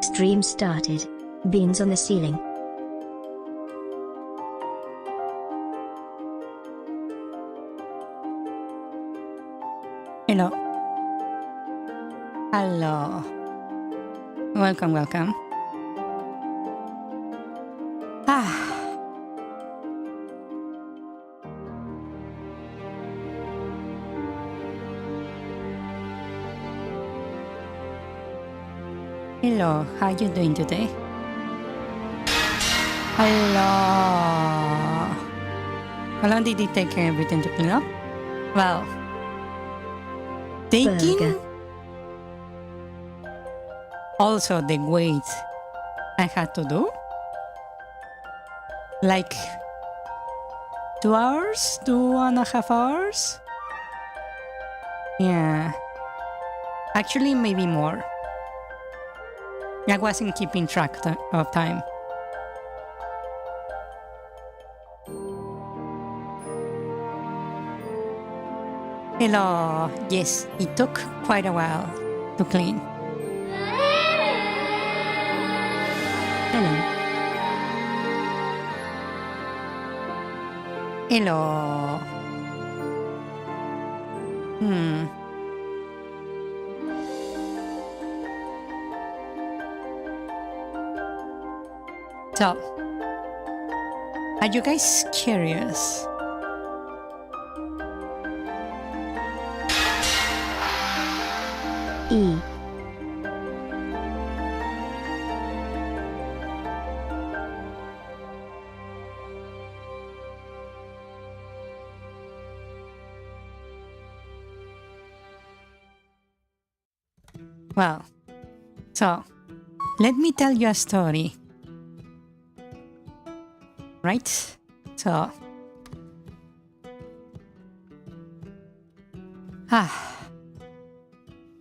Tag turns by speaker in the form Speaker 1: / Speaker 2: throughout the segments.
Speaker 1: Stream started. Beans on the ceiling.
Speaker 2: Hello. Hello. Welcome, welcome. Hello, how you doing today? Hello. How long did it take everything to clean up? Well, taking
Speaker 1: Burger.
Speaker 2: also the weight I had to do, like 2 hours, 2.5 hours. Yeah, actually maybe more. I wasn't keeping track of time. Hello. Yes, it took quite a while to clean.
Speaker 1: Hello.
Speaker 2: Hello. So, are you guys curious?
Speaker 1: E.
Speaker 2: Well, so, let me tell you a story. Right? So,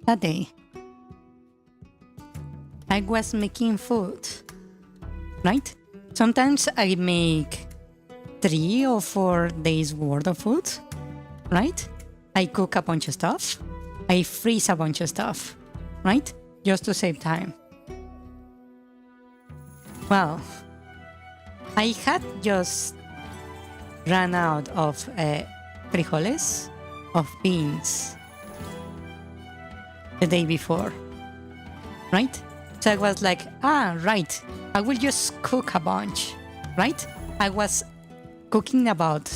Speaker 2: that day, I was making food, right? Sometimes I make 3 or 4 days worth of food, right? I cook a bunch of stuff. I freeze a bunch of stuff, right? Just to save time. Well, I had just run out of frijoles, of beans, the day before, right? So I was like, right, I will just cook a bunch, right? I was cooking about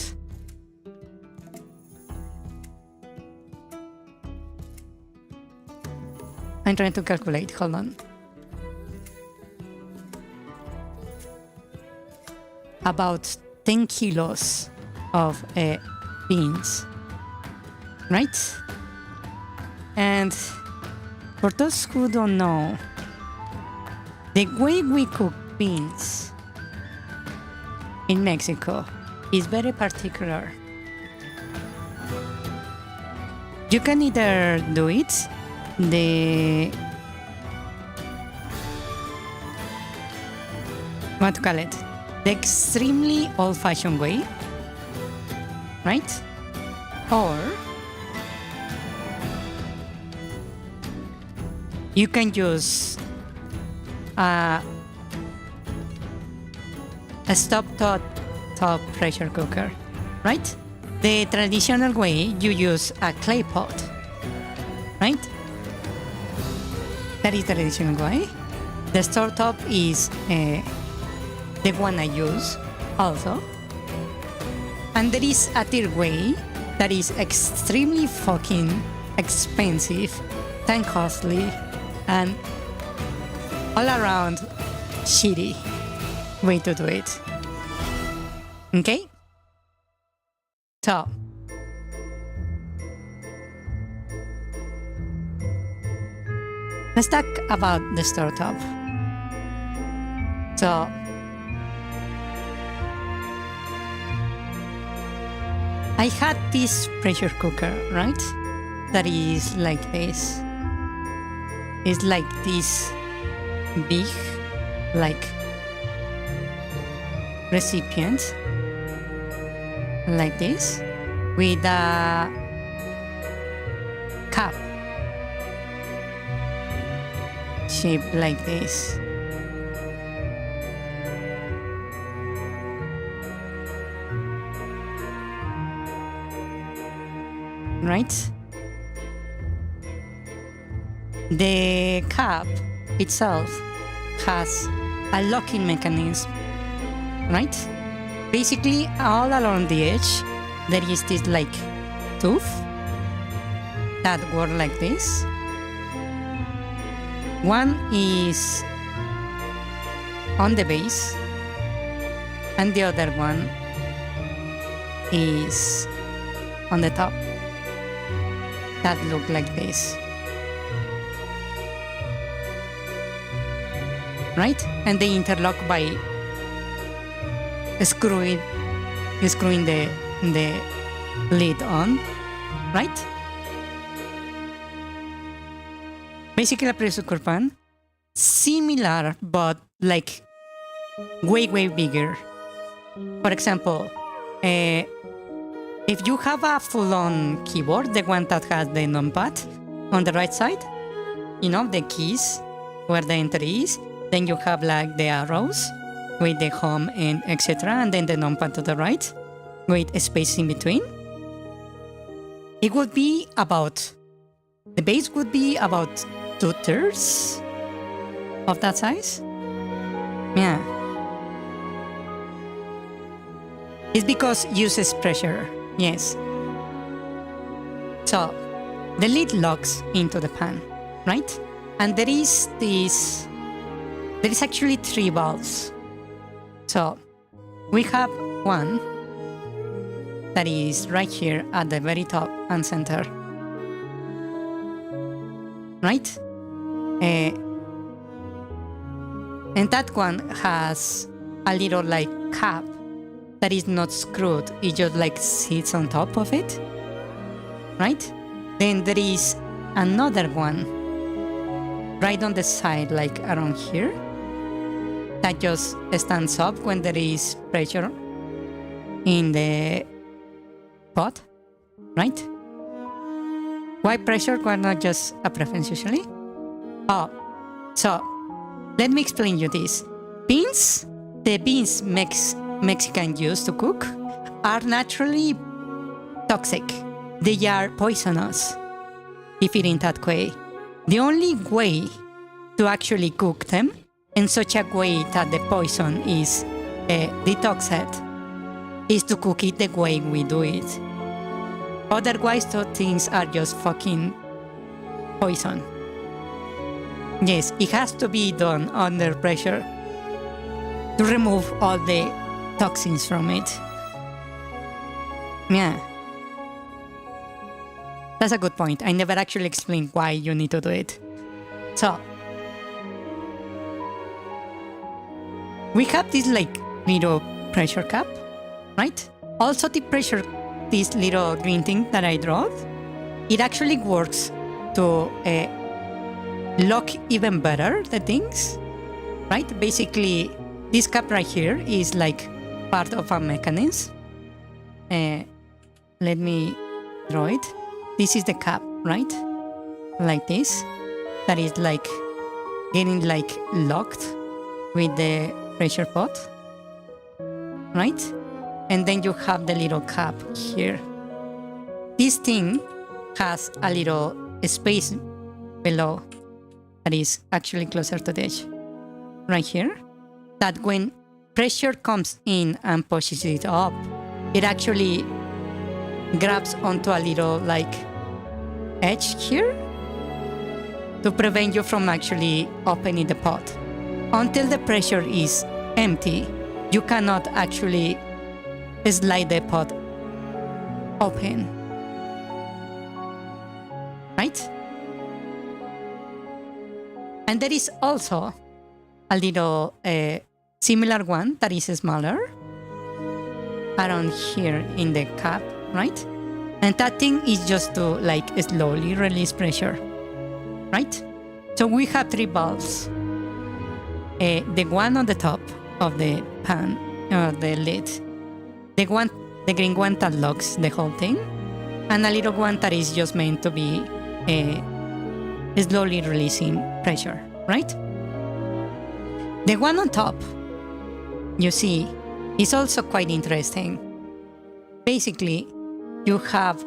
Speaker 2: I'm trying to calculate, hold on. About 10 kilos of beans, right? And for those who don't know, the way we cook beans in Mexico is very particular. You can either do it what to call it? The extremely old-fashioned way, right? Or you can use a stovetop pressure cooker, right? The traditional way, you use a clay pot, right? That is the traditional way. The stovetop is the one I use also. And there is a third way that is extremely fucking expensive and costly and all around shitty way to do it. Okay? So, let's talk about the stovetop. So, I had this pressure cooker, right? That is like this. It's like this big, like recipient, like this, with a shape like this. Right? The cap itself has a locking mechanism, right? Basically, all along the edge, there is this like tooth that work like this. One is on the base, and the other one is on the top. That look like this. Right? And they interlock by screwing the lid on, right? Basically a pressure cooker pan, similar but like way bigger. For example, if you have a full-on keyboard, the one that has the numpad on the right side, you know, the keys where the enter is, then you have like the arrows with the home and etc. And then the numpad to the right with a space in between. It would be about, the base would be about 2/3 of that size. Yeah. It's because it uses pressure. Yes. So the lid locks into the pan, right? And there is actually 3 valves. So we have one that is right here at the very top and center, right? And that one has a little like cap that is not screwed, it just like sits on top of it, right? Then there is another one right on the side, like around here, that just stands up when there is pressure in the pot, right? Why pressure? Why not just a preference usually? Oh, so let me explain you this. Beans, the beans Mexican use to cook are naturally toxic. They are poisonous if eaten that way. The only way to actually cook them in such a way that the poison is detoxed is to cook it the way we do it. Otherwise, those things are just fucking poison. Yes, it has to be done under pressure to remove all the toxins from it. Yeah. That's a good point. I never actually explained why you need to do it. So, we have this like little pressure cap, right? Also the pressure, this little green thing that I drew, it actually works to lock even better the things, right? Basically, this cap right here is like part of a mechanism. Let me draw it. This is the cap, right? Like this. That is like getting like locked with the pressure pot, right? And then you have the little cap here. This thing has a little space below that is actually closer to the edge, right here, that when pressure comes in and pushes it up, it actually grabs onto a little like edge here to prevent you from actually opening the pot. Until the pressure is empty, you cannot actually slide the pot open, right? And there is also a little similar one that is smaller around here in the cap, right? And that thing is just to like slowly release pressure, right? So we have 3 valves. The one on the top of the pan, the lid, the green one that locks the whole thing, and a little one that is just meant to be slowly releasing pressure. right? The one on top, you see, is also quite interesting. Basically, you have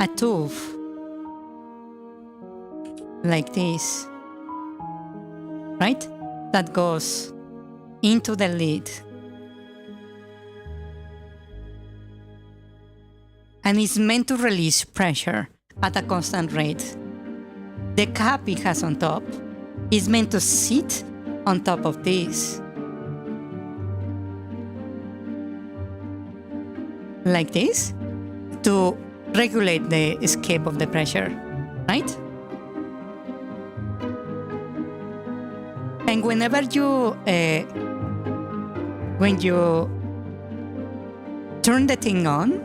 Speaker 2: a tube like this, right? That goes into the lid. And it's meant to release pressure at a constant rate. The cap it has on top is meant to sit on top of this. Like this, to regulate the escape of the pressure, right? And whenever when you turn the thing on,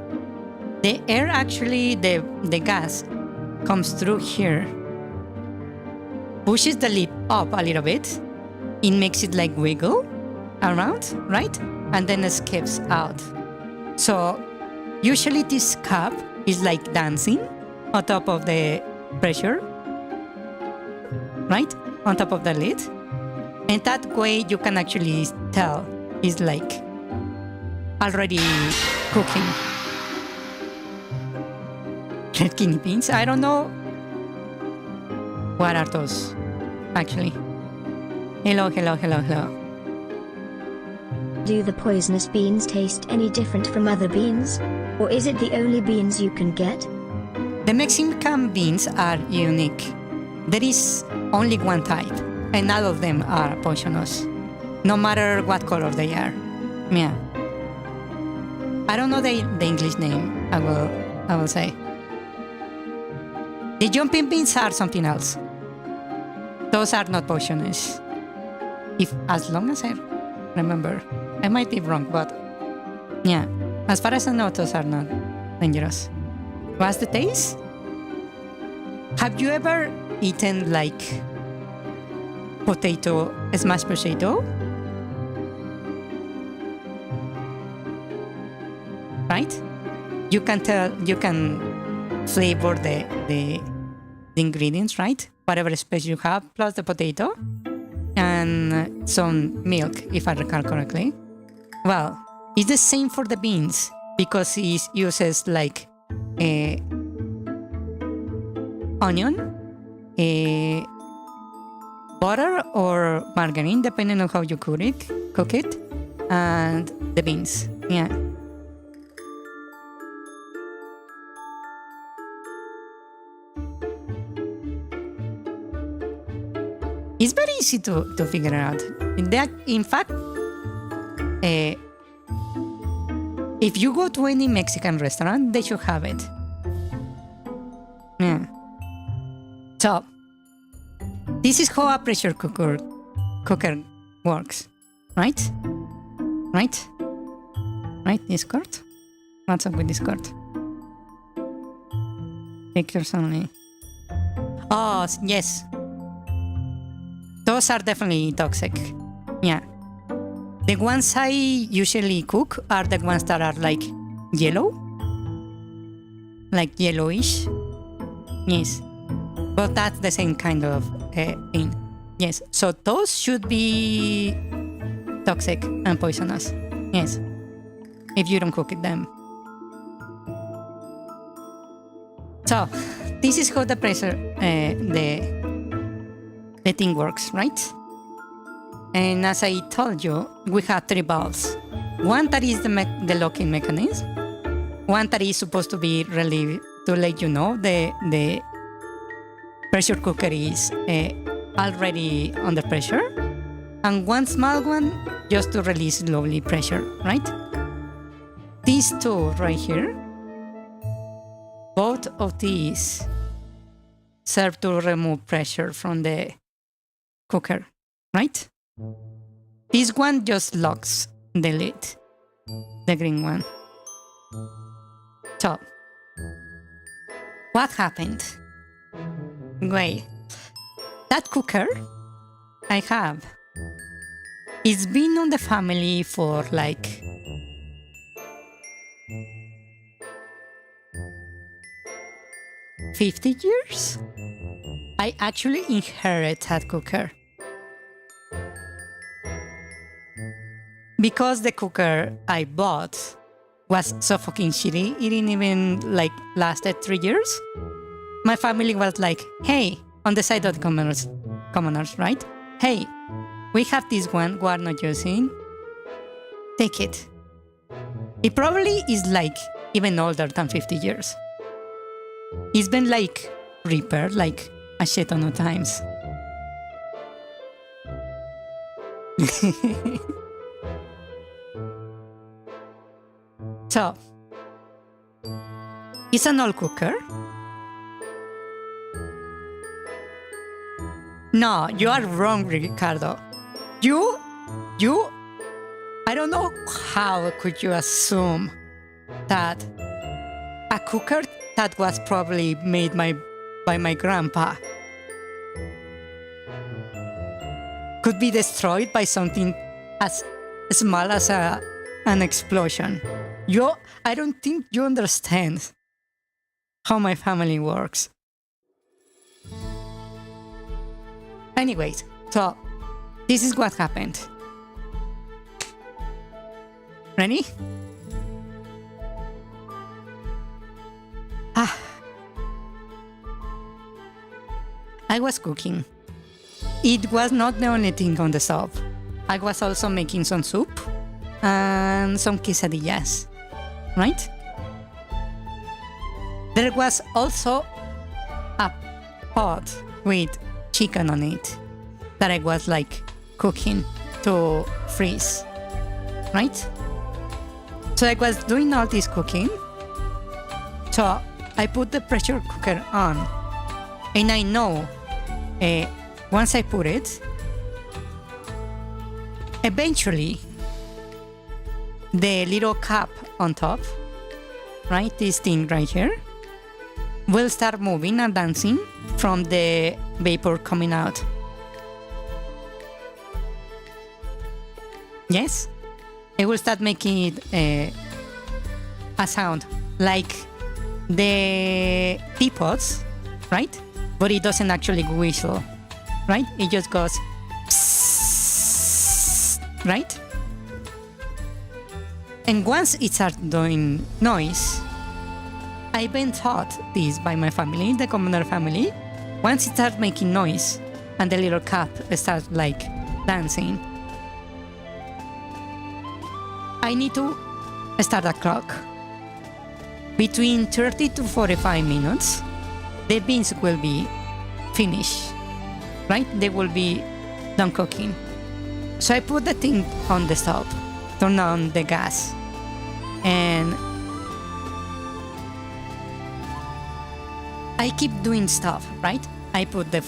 Speaker 2: the air actually, the gas comes through here, pushes the lid up a little bit, it makes it like wiggle around, right? And then escapes out. So usually this cap is like dancing on top of the pressure, right? On top of the lid. And that way you can actually tell it's like already cooking. Red kidney beans, I don't know. What are those, actually? Hello.
Speaker 1: Do the poisonous beans taste any different from other beans? Or is it the only beans you can get?
Speaker 2: The Mexican beans are unique. There is only one type, and all of them are poisonous, no matter what color they are. Yeah. I don't know the English name, I will say. The jumping beans are something else. Those are not poisonous. As long as I remember. I might be wrong, but yeah. As far as I know, those are not dangerous. What's the taste? Have you ever eaten like smashed potato? Right? You can flavor the ingredients, right? Whatever spice you have, plus the potato and some milk, if I recall correctly. Well, it's the same for the beans because it uses like onion, butter or margarine, depending on how you cook it, and the beans. Yeah. It's very easy to figure out. In fact, if you go to any Mexican restaurant, they should have it. Yeah. So, this is how a pressure cooker works, right? Right, Discord? What's up with Discord? Pictures only. Oh, yes. Those are definitely toxic. Yeah. The ones I usually cook are the ones that are like yellow. Like yellowish. Yes. But that's the same kind of thing. Yes. So those should be toxic and poisonous. Yes. If you don't cook them. So this is how the pressure, the thing works, right? And as I told you, we have 3 valves. One that is the locking mechanism. One that is supposed to be really to let you know the pressure cooker is already under pressure. And one small one just to release slowly pressure, right? These 2 right here, both of these serve to remove pressure from the cooker, right? This one just locks the lid, the green one. So, what happened? Wait, that cooker I have, it's been on the family for like 50 years? I actually inherited that cooker because the cooker I bought was so fucking shitty, it didn't even like lasted 3 years. My family was like, hey, on the side of the commoners, right? Hey, we have this one we are not using. Take it. It probably is like even older than 50 years. It's been like repaired like a shit ton of times. So, it's an old cooker. No, you are wrong, Ricardo. You, I don't know how could you assume that a cooker that was probably made by my grandpa could be destroyed by something as small as an explosion. I don't think you understand how my family works. Anyways, so this is what happened. Ready? I was cooking. It was not the only thing on the stove. I was also making some soup and some quesadillas, right? There was also a pot with chicken on it that I was like cooking to freeze, right? So I was doing all this cooking. So I put the pressure cooker on, and I know once I put it, eventually the little cap on top, right, this thing right here, will start moving and dancing from the vapor coming out. Yes, it will start making a sound like the teapots, right? But it doesn't actually whistle, right? It just goes psss, right? And once it starts doing noise, I've been taught this by my family, the commoner family. Once it starts making noise and the little cap starts like dancing, I need to start a clock. Between 30 to 45 minutes, the beans will be finished, right? They will be done cooking. So I put the thing on the stove, turn on the gas, and I keep doing stuff, right? I put the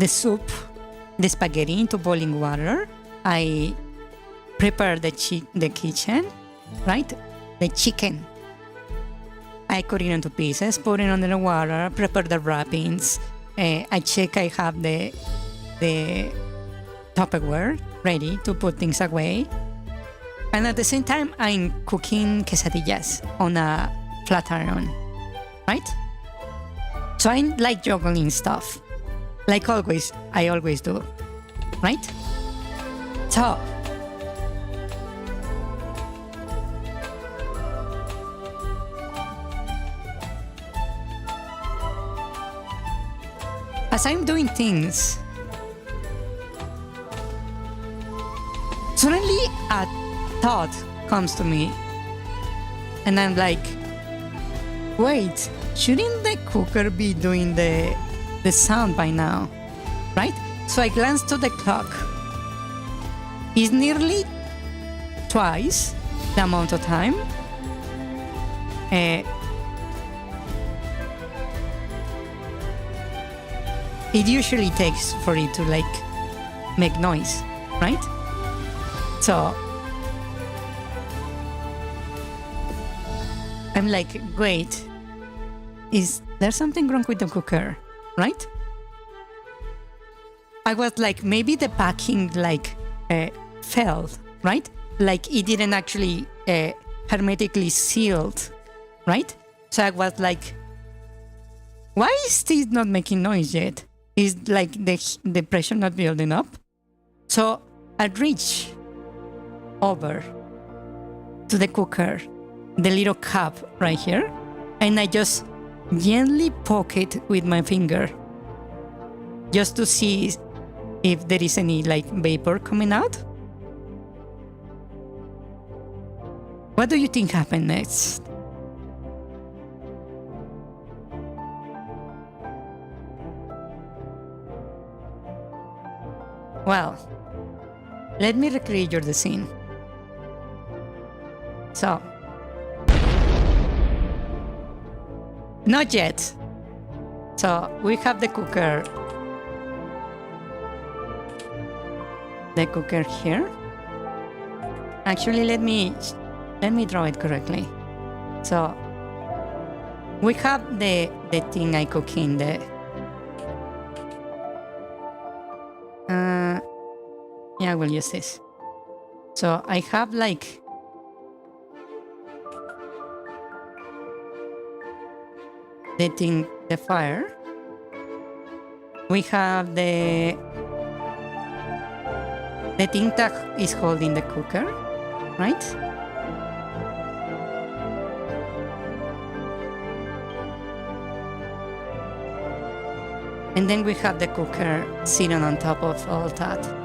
Speaker 2: soup, the spaghetti into boiling water. I prepare the kitchen, right? The chicken. I cut it into pieces, put it under the water, prepare the wrappings. I check I have the Tupperware ready to put things away. And at the same time, I'm cooking quesadillas on a flat iron, right? So I'm like juggling stuff, like always, I always do, right? So, as I'm doing things, suddenly a thought comes to me, and I'm like, wait, shouldn't the cooker be doing the sound by now, right? So I glanced to the clock. It's nearly twice the amount of time. It usually takes for it to like make noise, right? So I'm like, wait, is there something wrong with the cooker, right? I was like, maybe the packing like fell, right? Like it didn't actually hermetically sealed, right? So I was like, why is this not making noise yet? Is like the pressure not building up? So I reach over to the cooker, the little cup right here, and I just gently poke it with my finger just to see if there is any like vapor coming out. What do you think happened next? Well, let me recreate the scene. So, not yet. So we have the cooker here. Actually, let me draw it correctly. So we have the thing I cook in the yeah, we'll use this. So I have like the thing, the fire. We have the thing that is holding the cooker, right? And then we have the cooker sitting on top of all that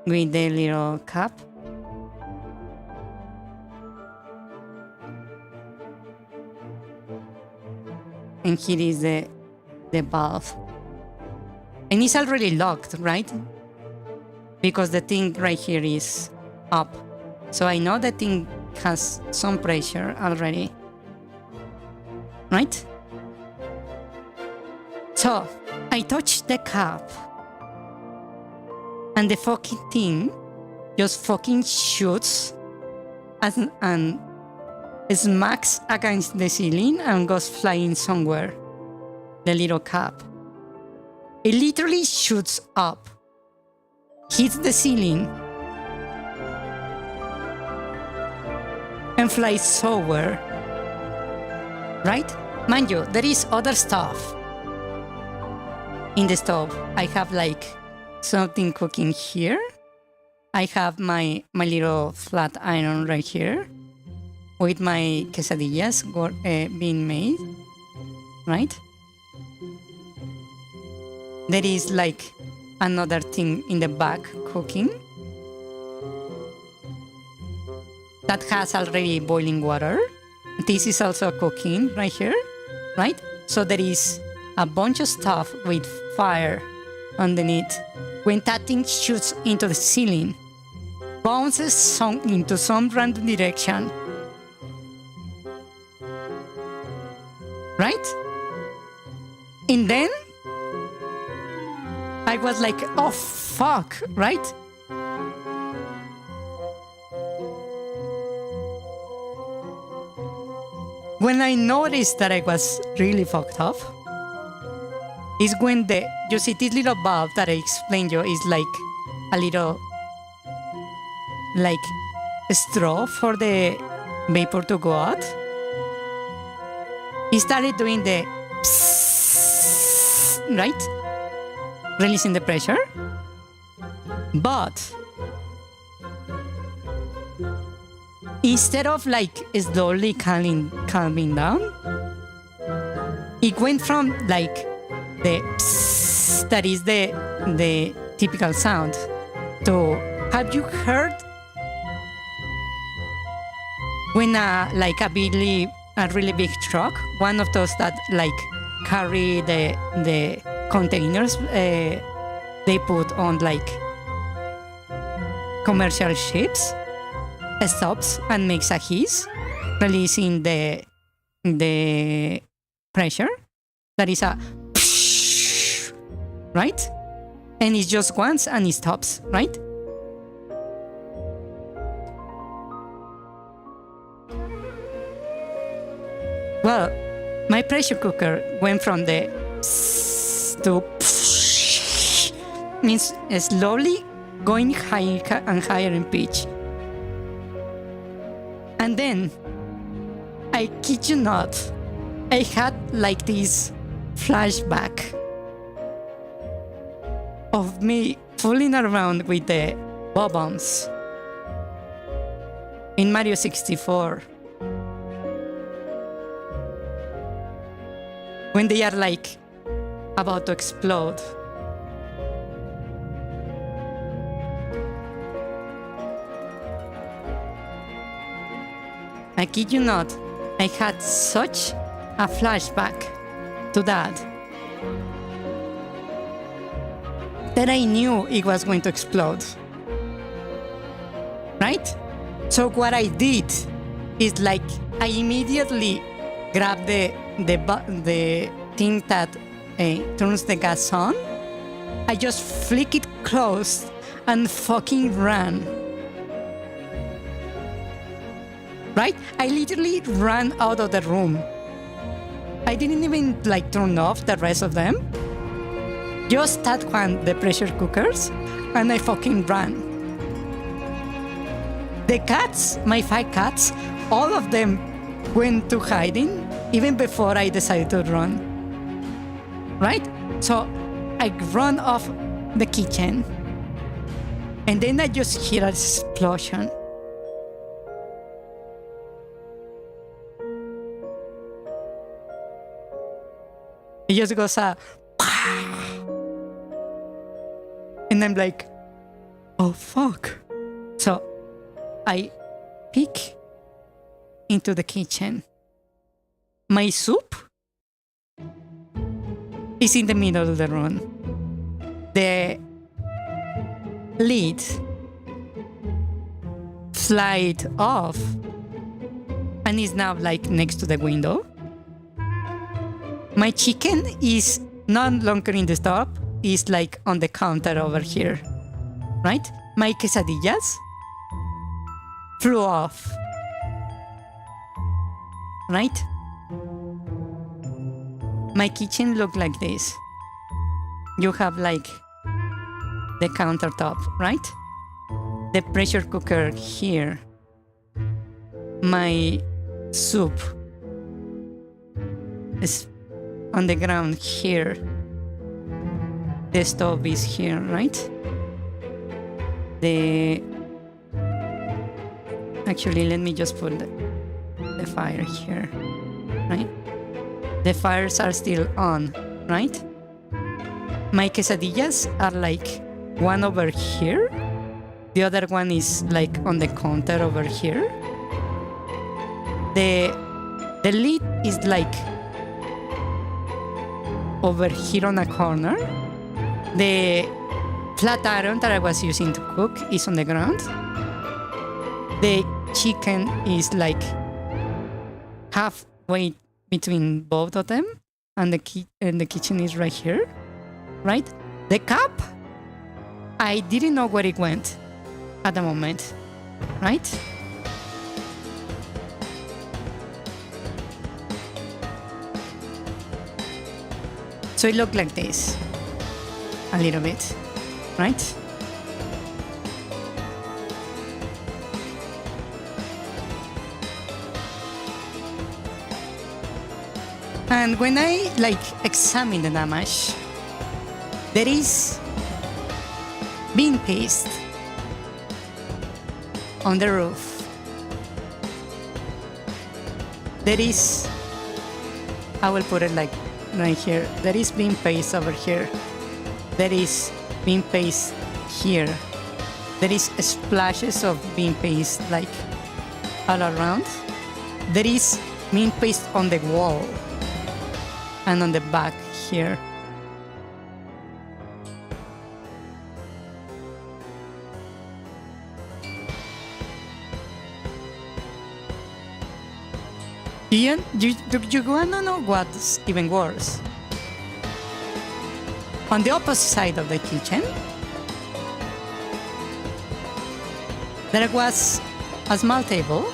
Speaker 2: with the little cup. And here is the valve. And it's already locked, right? Because the thing right here is up. So I know the thing has some pressure already. Right? So I touch the cup. And the fucking thing just fucking shoots and smacks against the ceiling and goes flying somewhere. The little cup. It literally shoots up, hits the ceiling, and flies somewhere. Right? Mind you, there is other stuff in the stove. I have like something cooking here. I have my little flat iron right here with my quesadillas being made, right? There is like another thing in the back cooking that has already boiling water. This is also cooking right here, right? So there is a bunch of stuff with fire underneath. When that thing shoots into the ceiling, bounces into some random direction, right? And then I was like, oh fuck, right? When I noticed that I was really fucked up is when you see this little valve that I explained you is like a little like a straw for the vapor to go out. He started doing the psss, right? Releasing the pressure. But instead of like slowly calming down, it went from like the psss, that is the typical sound, to, have you heard when a really big truck, one of those that like carry the containers they put on like commercial ships, stops and makes a hiss, releasing the pressure. That is a psh, right? And it's just once and it stops, right? Well, my pressure cooker went from the pss to psh, means slowly going higher and higher in pitch. And then, I kid you not, I had like this flashback. of me fooling around with the bob-ombs in Mario 64. When they are like about to explode. I kid you not, I had such a flashback to that I knew it was going to explode. Right? So what I did is like I immediately grabbed the thing that turns the gas on. I just flick it closed and fucking ran. Right? I literally ran out of the room. I didn't even like turn off the rest of them. Just that one, the pressure cookers, and I fucking ran. The cats, my 5 cats, all of them went to hiding even before I decided to run. Right? So I run off the kitchen, and then I just hear an explosion. It just goes and I'm like, oh fuck. So I peek into the kitchen. My soup is in the middle of the room. The lid slide off and is now like next to the window. My chicken is no longer in the stove, is like on the counter over here, right? My quesadillas flew off, right? My kitchen looked like this. You have like the countertop, right? The pressure cooker here. My soup is on the ground here. The stove is here, right? Actually, let me just put the fire here, right? The fires are still on, right? My quesadillas are like one over here. The other one is like on the counter over here. The lid is like over here on a corner. The flat iron that I was using to cook is on the ground. The chicken is like halfway between both of them, and the kitchen is right here, right? The cup, I didn't know where it went at the moment, right? So it looked like this, a little bit, right? And when I examine the damage, there is bean paste on the roof. There is, I will put it like right here. There is bean paste over here. There is bean paste here. There is splashes of bean paste like all around. There is bean paste on the wall and on the back here. You wanna know what's even worse? On the opposite side of the kitchen, there was a small table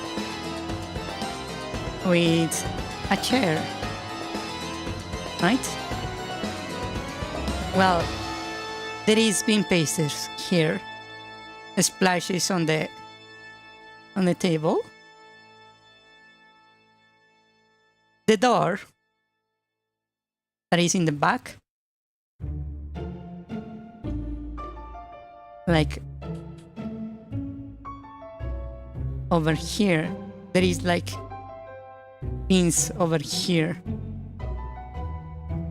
Speaker 2: with a chair, right? Well, there is bean paste here, splashes on the table. The door that is in the back like over here. There is like pins over here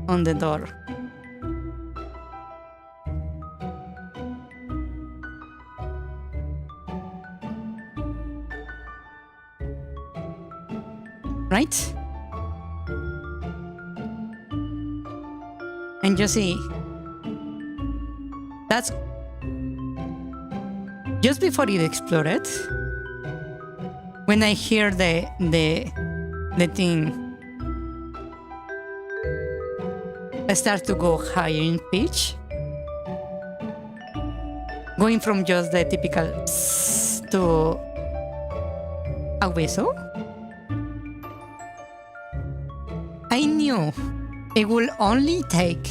Speaker 2: on the door. Right? And you see, that's just before it exploded. When I hear the thing start to go higher in pitch, going from just the typical to a whistle, I knew it will only take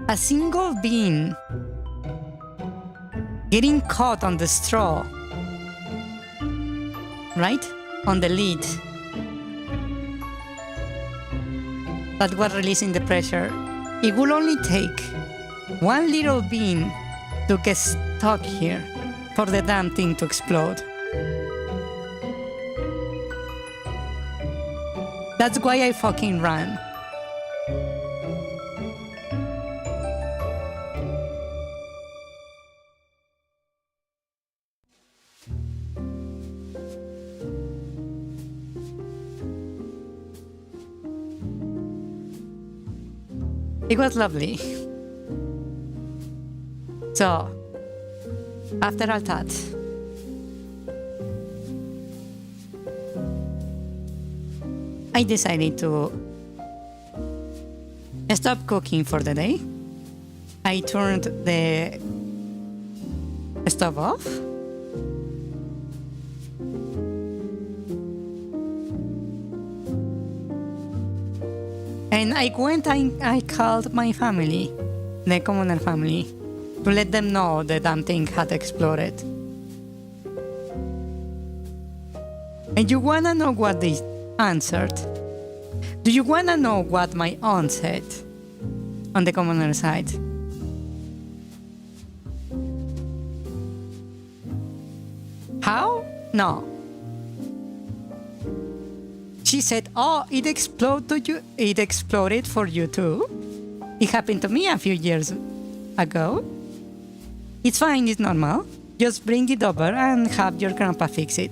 Speaker 2: a single bean getting caught on the straw, right? On the lid. That was releasing the pressure. It will only take one little bean to get stuck here for the damn thing to explode. That's why I fucking ran. It was lovely. So, after all that, I decided to stop cooking for the day. I turned the stove off. And I went and I called my family, the commoner family, to let them know the damn thing had exploded. And you wanna know what they answered? Do you wanna know what my aunt said on the commoner side? How? No. She said, "Oh, it exploded for you too. It happened to me a few years ago. It's fine, it's normal. Just bring it over and have your grandpa fix it."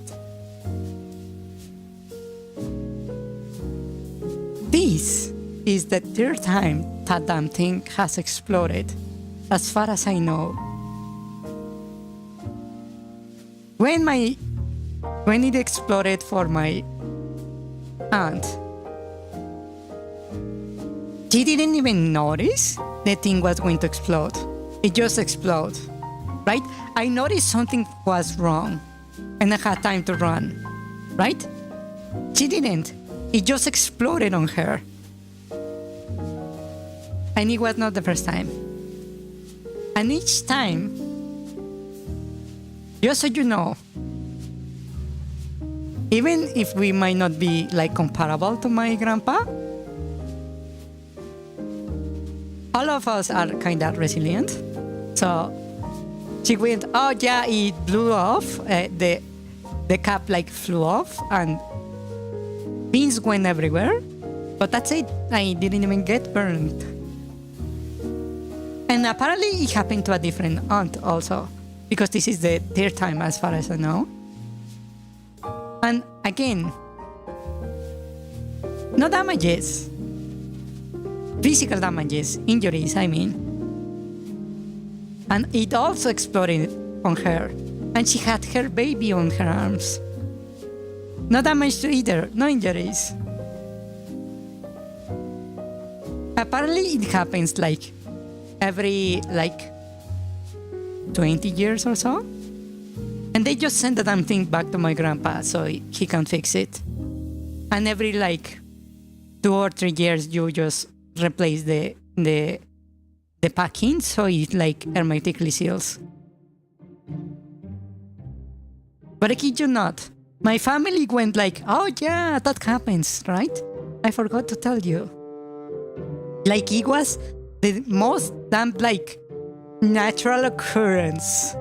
Speaker 2: This is the third time that damn thing has exploded, as far as I know. When it exploded for my aunt, she didn't even notice the thing was going to explode. It just exploded, right? I noticed something was wrong and I had time to run, right? She didn't. It just exploded on her. And it was not the first time. And each time, just so you know, even if we might not be like comparable to my grandpa, all of us are kind of resilient. So she went, "Oh yeah, it blew off. The cap like flew off and beans went everywhere. But that's it. I didn't even get burned." And apparently it happened to a different aunt also, because this is the third time as far as I know. And again, no damages. Physical damages, injuries, I mean. And it also exploded on her. And she had her baby on her arms. No damage to either, no injuries. Apparently it happens like every 20 years or so. And they just send the damn thing back to my grandpa so he can fix it. And every 2 or 3 years you just replace the packing so it hermetically seals. But I kid you not, my family went "Oh yeah, that happens, right? I forgot to tell you." It was the most damn natural occurrence.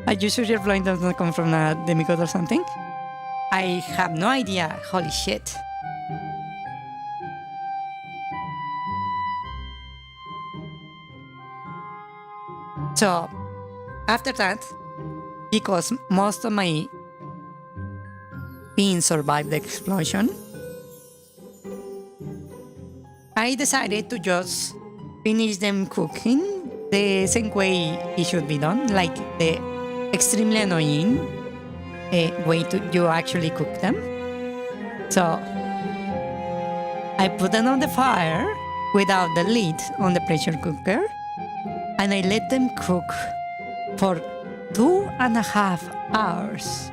Speaker 2: Are you sure your flying does not come from a demigod or something? I have no idea. Holy shit. So, after that, because most of my beans survived the explosion, I decided to just finish them cooking the same way it should be done, like the extremely annoying way to you actually cook them. So I put them on the fire without the lid on the pressure cooker, and I let them cook for 2.5 hours.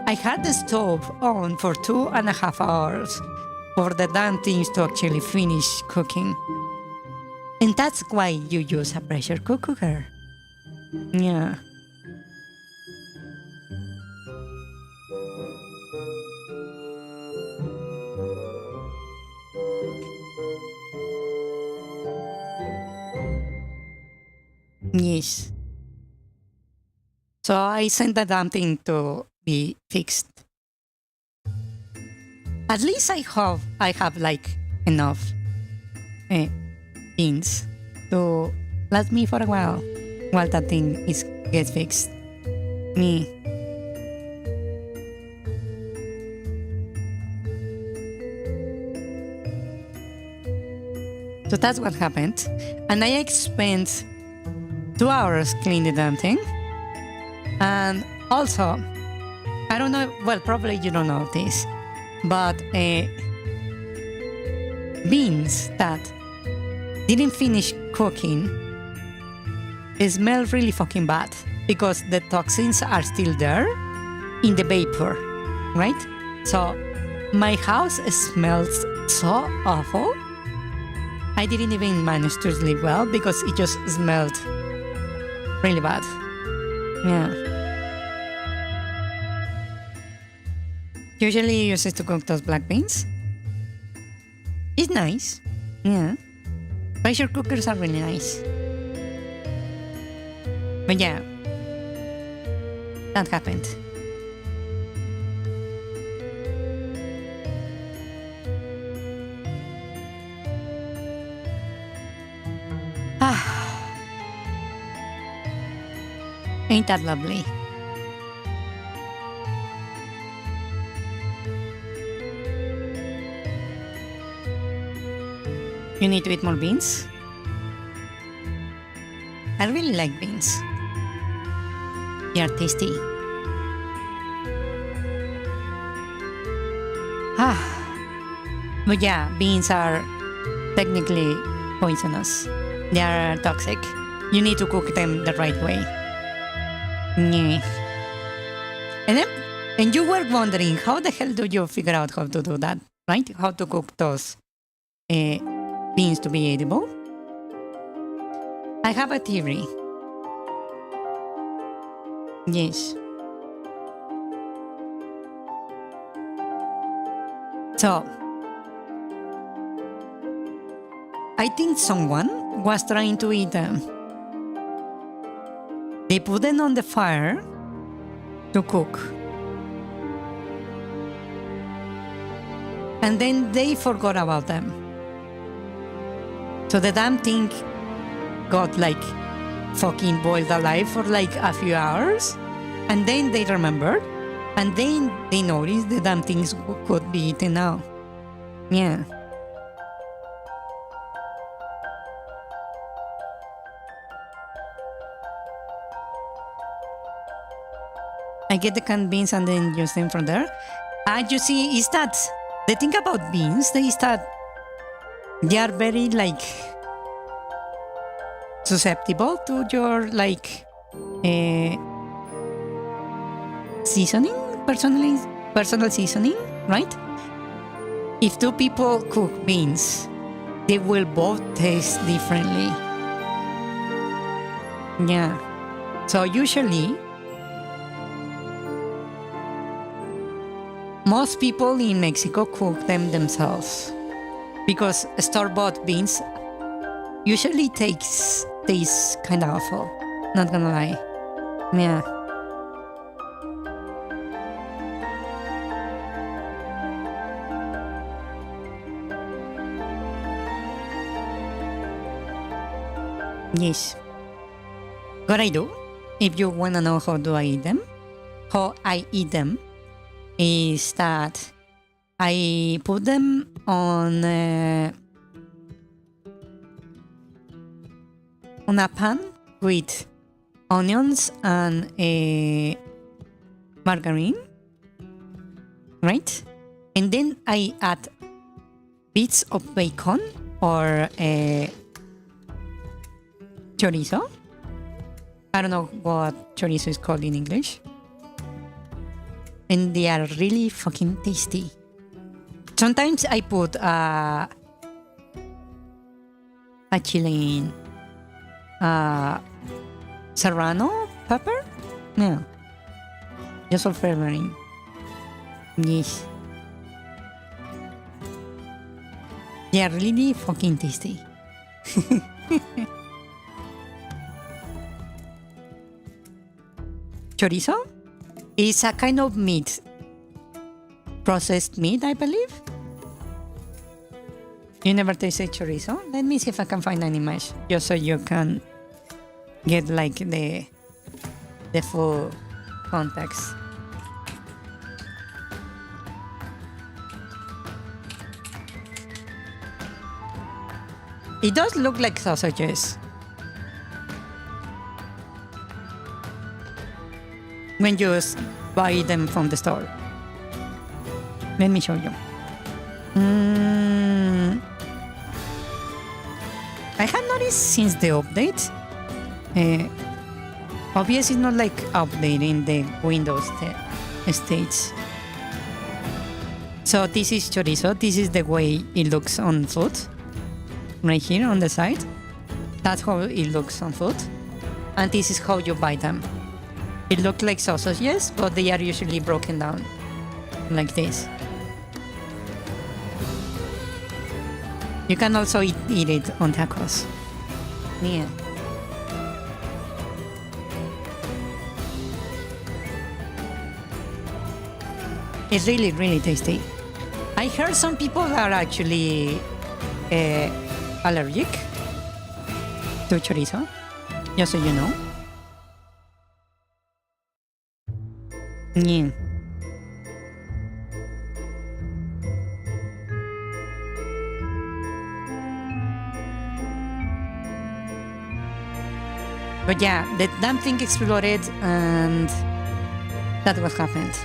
Speaker 2: I had the stove on for 2.5 hours for the damn things to actually finish cooking. And that's why you use a pressure cooker. Yeah. Yes. So I sent the damn thing to be fixed. At least I have like enough beans to last me for a while that thing gets fixed. Me. So that's what happened. And I spent 2 hours cleaning the damn thing. And also, I don't know, well, probably you don't know this, but beans that didn't finish cooking smell really fucking bad because the toxins are still there in the vapor, right? So my house smells so awful. I didn't even manage to sleep well because it just smelled really bad. Yeah. Usually use it to cook those black beans. It's nice. Yeah. Pressure cookers are really nice. But yeah, that happened. Ain't that lovely? You need to eat more beans? I really like beans. They are tasty. But yeah, beans are technically poisonous. They are toxic. You need to cook them the right way. Yeah. And you were wondering, how the hell do you figure out how to do that, right? How to cook those beans to be edible? I have a theory. Yes. So, I think someone was trying to eat them. They put them on the fire to cook. And then they forgot about them. So the damn thing got like fucking boiled alive for like a few hours. And then they remembered. And then they noticed the damn things could be eaten now. Yeah. I get the canned beans and then use them from there. And you see, is that the thing about beans is that they are very like susceptible to your like seasoning, personal seasoning, right? If two people cook beans, they will both taste differently. Yeah. So usually, most people in Mexico cook them themselves because store-bought beans usually taste kind of awful. Not gonna lie. Yeah. Yes. What I do, if you wanna know how I eat them, is that I put them on a pan with onions and margarine, right? And then I add bits of bacon or chorizo. I don't know what chorizo is called in English. And they are really fucking tasty. Sometimes I put a Chilean serrano pepper. Yeah. Just for flavoring. Yes. They are really fucking tasty. Chorizo is a kind of meat, processed meat, I believe. You never tasted chorizo? Let me see if I can find an image, just so you can get like the full context. It does look like sausages. When you buy them from the store. Let me show you. I have noticed since the update, obviously not like updating the Windows stage. So this is chorizo. This is the way it looks on food. Right here on the side. That's how it looks on food. And this is how you buy them. It looks like sausages, but they are usually broken down like this. You can also eat it on tacos. Yeah. It's really, really tasty. I heard some people are actually allergic to chorizo, just so you know. Yeah. But yeah, the damn thing exploded and that's what happened.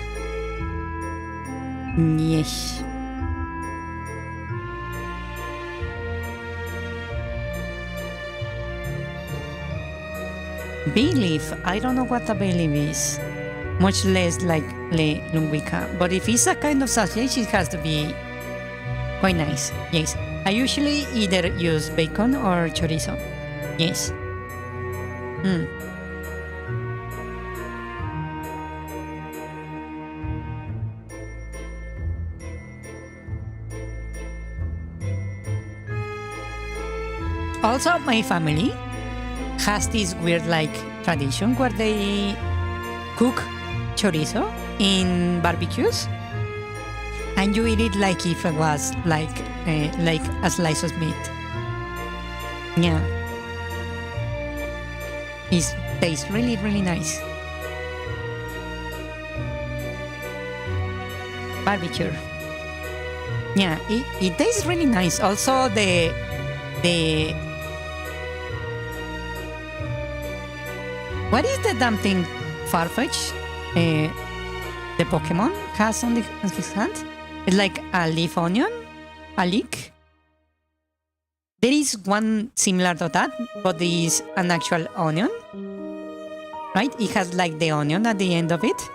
Speaker 2: Yes. Bay leaf. I don't know what a bay leaf is. Much less like le lumbica. But if it's a kind of sausage, it has to be quite nice. Yes. I usually either use bacon or chorizo. Yes. Also, my family has this weird like tradition where they cook chorizo in barbecues, and you eat it like if it was like a slice of meat. Yeah, it tastes really, really nice. Barbecue. Yeah, it tastes really nice. Also, the what is the damn thing Farfetch, the Pokemon, has on his hand? It's like a leaf onion, a leek. There is one similar to that, but there is an actual onion, right? It has like the onion at the end of it.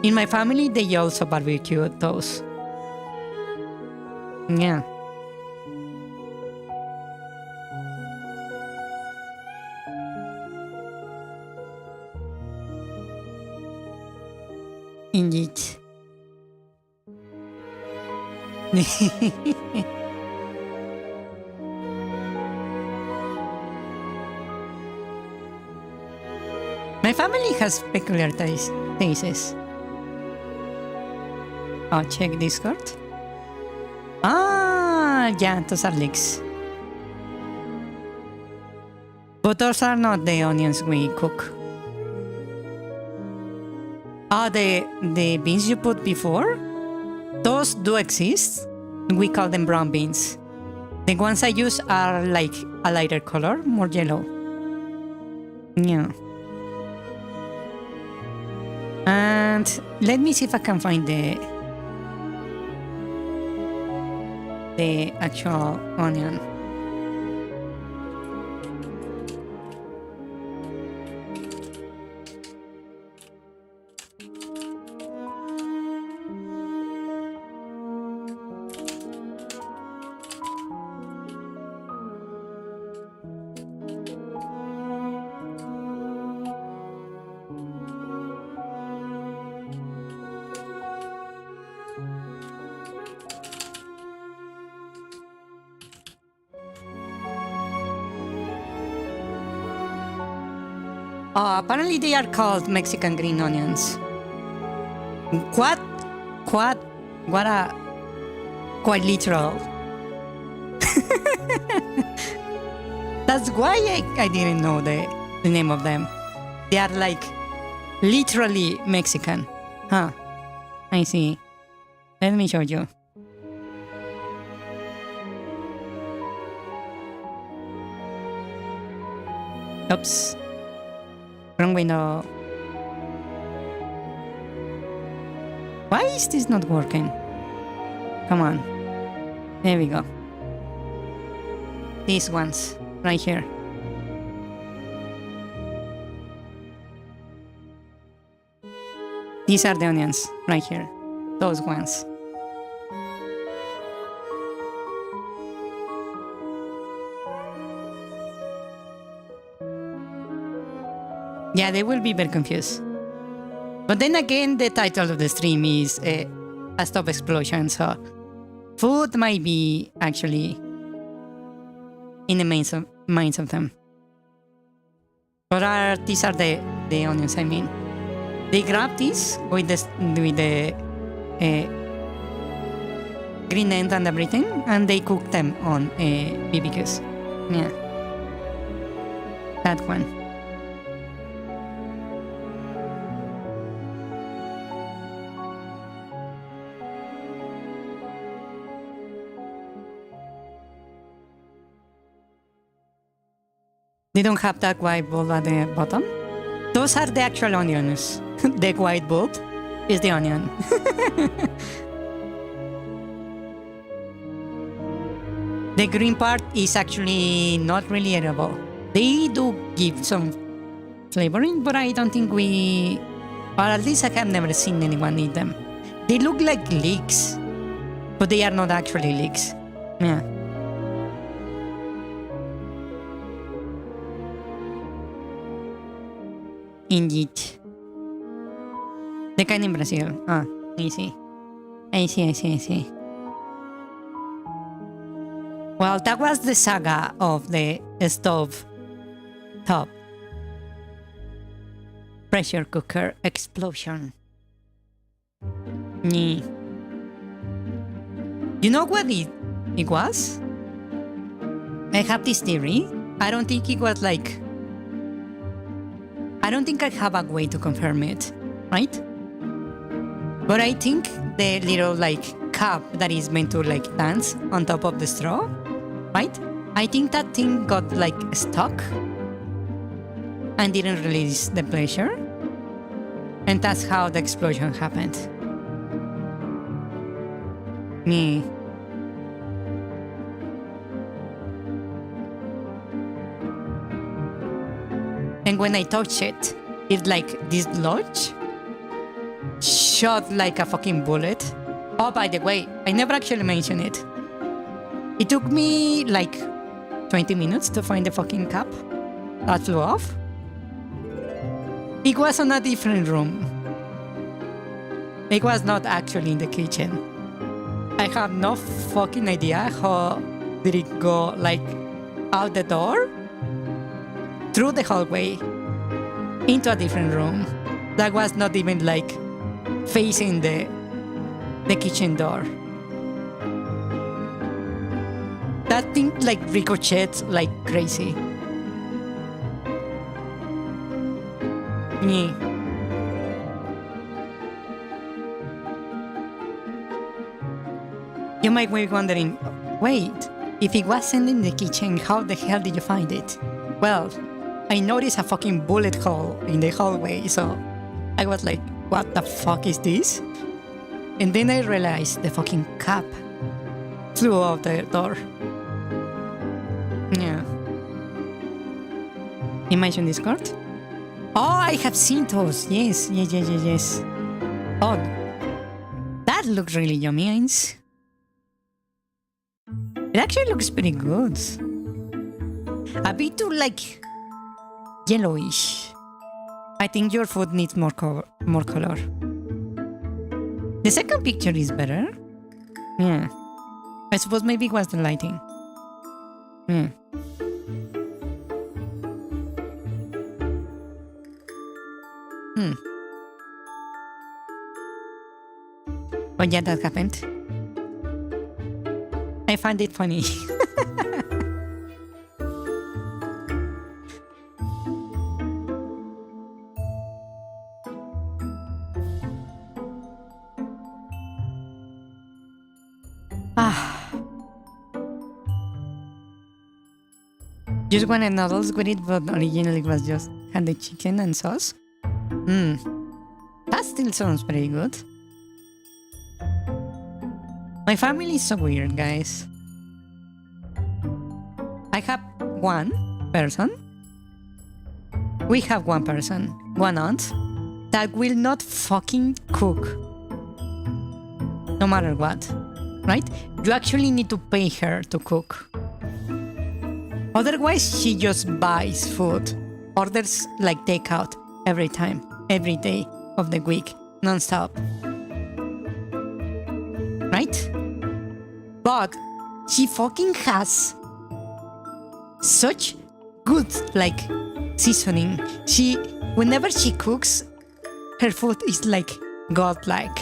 Speaker 2: In my family, they also barbecue those. Yeah. My family has peculiar tastes. Oh, check Discord. Ah, yeah, those are leeks. But those are not the onions we cook. Ah, the beans you put before? Those do exist. We call them brown beans. The ones I use are like a lighter color, more yellow. Yeah. And let me see if I can find the actual onion. Apparently they are called Mexican green onions. What? What a quite literal. That's why I didn't know the name of them. They are like literally Mexican. Huh. I see. Let me show you. Oops. Wrong window. Why is this not working? Come on. There we go. These ones. Right here. These are the onions. Right here. Those ones. Yeah, they will be very confused. But then again, the title of the stream is a stop explosion, so food might be actually in the minds of them. But these are the onions, I mean. They grab this with the green end and everything, and they cook them on BBQs. Yeah. That one. They don't have that white bulb at the bottom. Those are the actual onions. The white bulb is the onion. The green part is actually not really edible. They do give some flavoring, but I don't think or at least I have never seen anyone eat them. They look like leeks, but they are not actually leeks. Yeah. Indeed. The kind in Brazil. Ah, I see. I see. Well, that was the saga of the Stovetop pressure cooker explosion. You know what it was? I have this theory. I don't think it was like... I don't think I have a way to confirm it, right? But I think the little like cup that is meant to like dance on top of the straw, right? I think that thing got like stuck and didn't release the pressure. And that's how the explosion happened. Me. And when I touched it, it like dislodged, shot like a fucking bullet. Oh, by the way, I never actually mentioned it. It took me like 20 minutes to find the fucking cap that flew off. It was on a different room. It was not actually in the kitchen. I have no fucking idea how did it go, like, out the door, through the hallway, into a different room that was not even like facing the kitchen door. That thing like ricochets like crazy. Me. You might be wondering, wait, if it wasn't in the kitchen, how the hell did you find it? Well, I noticed a fucking bullet hole in the hallway, so I was like, what the fuck is this? And then I realized the fucking cap flew out the door. Yeah. Imagine Discord? Oh, I have seen those. Yes. Oh, that looks really yummy, Ains. It actually looks pretty good. A bit too like yellowish. I think your food needs more color. The second picture is better. Yeah. I suppose maybe it was the lighting. Yeah. But yeah, that happened. I find it funny. Just wanted noodles with it, but originally it was just had the chicken and sauce. That still sounds pretty good. My family is so weird, guys. I have one person. We have one person, one aunt, that will not fucking cook. No matter what, right? You actually need to pay her to cook. Otherwise, she just buys food, orders like takeout every time, every day of the week, non-stop. Right? But she fucking has such good like seasoning. Whenever she cooks, her food is like godlike.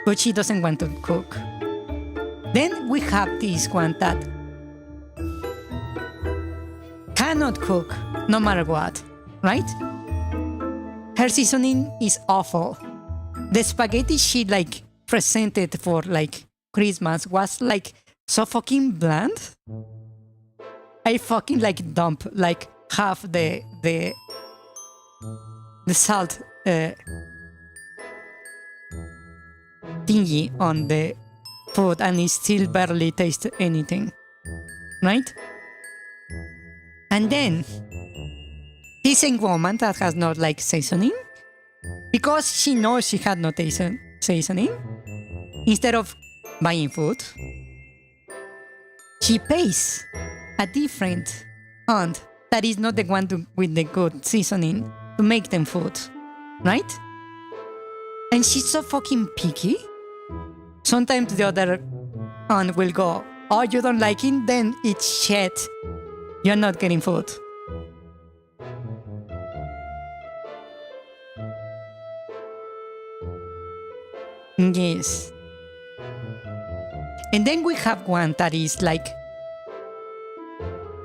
Speaker 2: But she doesn't want to cook. Then we have this one that cannot cook no matter what, right? Her seasoning is awful. The spaghetti she like presented for like Christmas was like so fucking bland. I fucking like dump like half the salt thingy on the food and it still barely tastes anything, right? And then this same woman that has not like seasoning, because she knows she had no seasoning, instead of buying food, she pays a different aunt that is not the one with the good seasoning to make them food, right? And she's so fucking picky. Sometimes the other aunt will go, oh, you don't like it? Then it's shit. You're not getting food. Yes. And then we have one that is like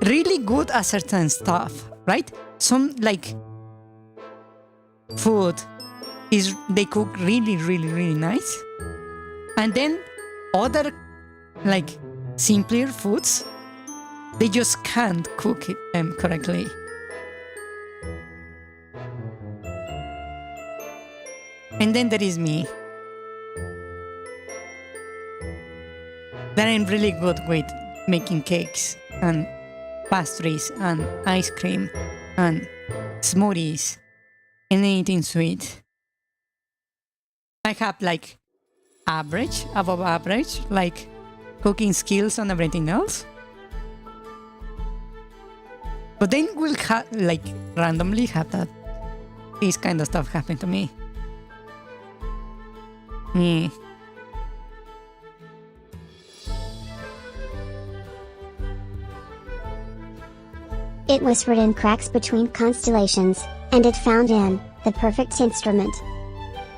Speaker 2: really good at certain stuff, right? Some like food is they cook really, really, really nice. And then other like simpler foods, they just can't cook them correctly. And then there is me. That I'm really good with making cakes and pastries and ice cream and smoothies and anything sweet. I have like average, above average, like cooking skills and everything else. But then we'll like randomly have this kind of stuff happen to me.
Speaker 3: It whispered in cracks between constellations, and it found in the perfect instrument.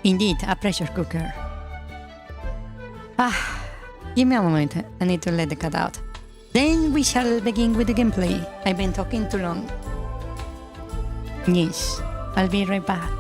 Speaker 2: Indeed, a pressure cooker. Give me a moment. I need to let the cat out. Then we shall begin with the gameplay. I've been talking too long. Yes, I'll be right back.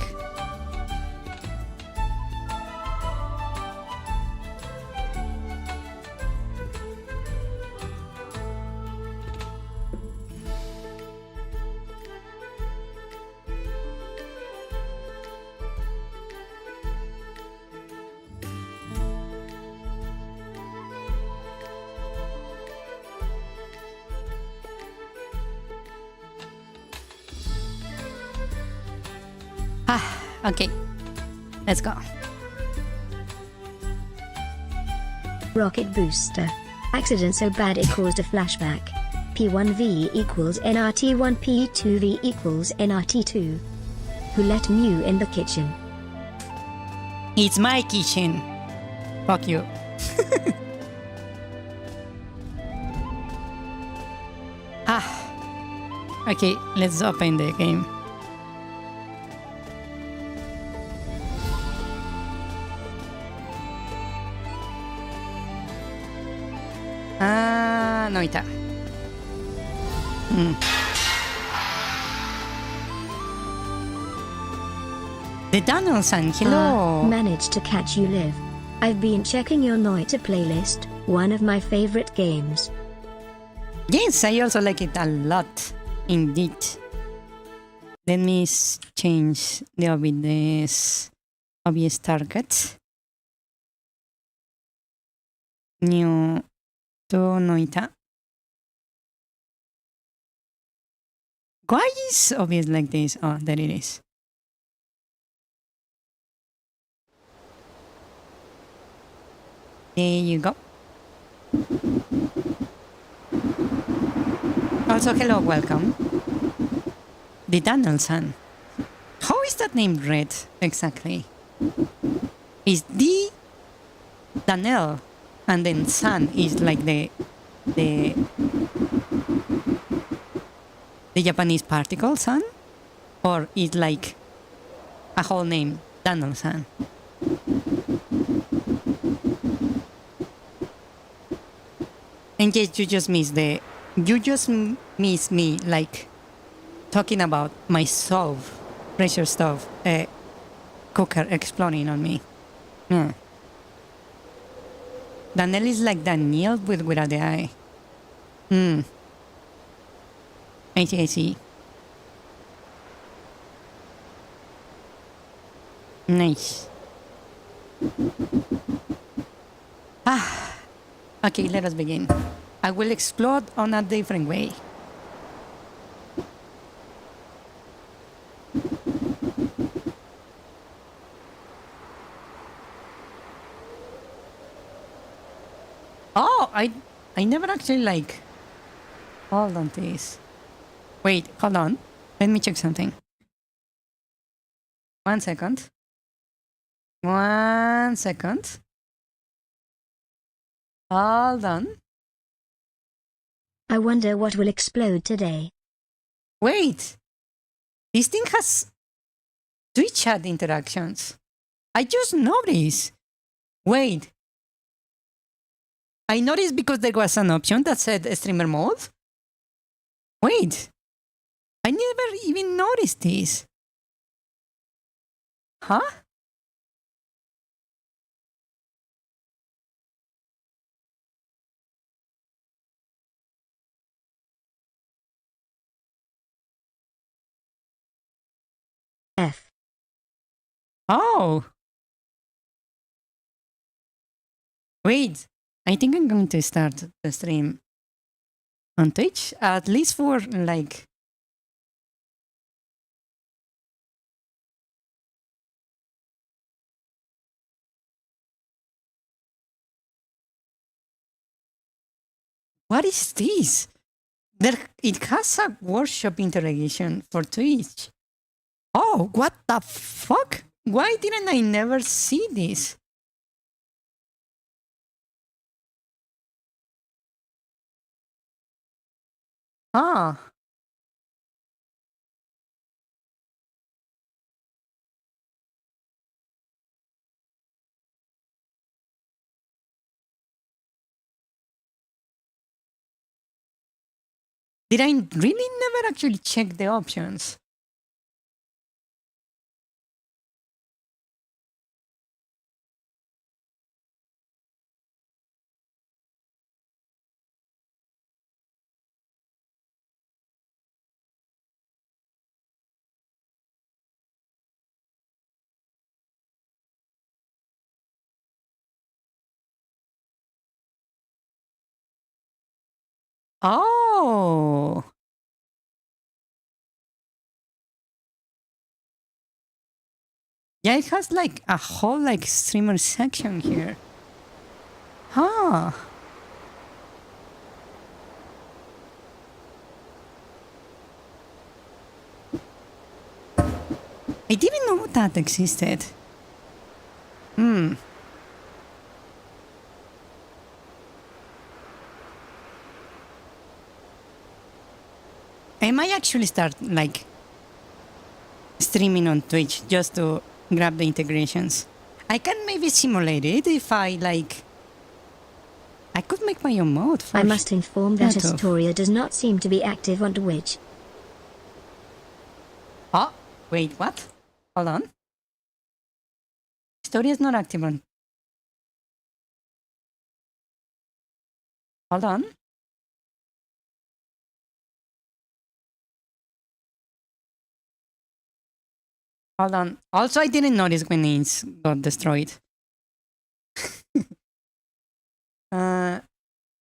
Speaker 2: Okay, let's go.
Speaker 1: Rocket booster. Accident so bad it caused a flashback. P1V equals NRT1, P2V equals NRT2. Who let Mew in the kitchen?
Speaker 2: It's my kitchen. Fuck you. Okay, let's open the game. Noita. The Donaldson, hello.
Speaker 1: Managed to catch you live. I've been checking your Noita playlist, one of my favorite games.
Speaker 2: Yes, I also like it a lot, indeed. Let me change the obvious target. New to Noita. Why is obvious like this? Oh, there it is. There you go. Also, hello, welcome. The Donaldson. How is that name read exactly? Is the Daniel, and then San is like the Japanese particle San, or is like a whole name Donaldson? And yes, you just miss me like talking about my stove, pressure stove, cooker exploding on me. Yeah. Daniel is like Daniel without the eye. I see. Nice. Okay, let us begin. I will explode on a different way. Oh, I never actually like... Hold on, please. Wait, hold on. Let me check something. 1 second. 1 second. Hold on.
Speaker 1: I wonder what will explode today.
Speaker 2: Wait. This thing has Twitch chat interactions. I just noticed. Wait. I noticed because there was an option that said streamer mode. Wait. I never even noticed this. Huh?
Speaker 1: F.
Speaker 2: Oh. Wait. I think I'm going to start the stream on Twitch, at least for like... What is this? It has a workshop interrogation for Twitch. Oh, what the fuck? Why didn't I never see this? Ah. Did I really never actually check the options? Oh. Yeah, it has like a whole like streamer section here. Huh. I didn't know that existed. Hmm. I might actually start like streaming on Twitch just to grab the integrations. I can maybe simulate it if I like. I could make my own mode for
Speaker 1: I must inform that
Speaker 2: Stovetop.
Speaker 1: Astoria does not seem to be active on Twitch.
Speaker 2: Oh, wait, what? Hold on. Story is not active on. Hold on. Hold on. Also, I didn't notice when it got destroyed.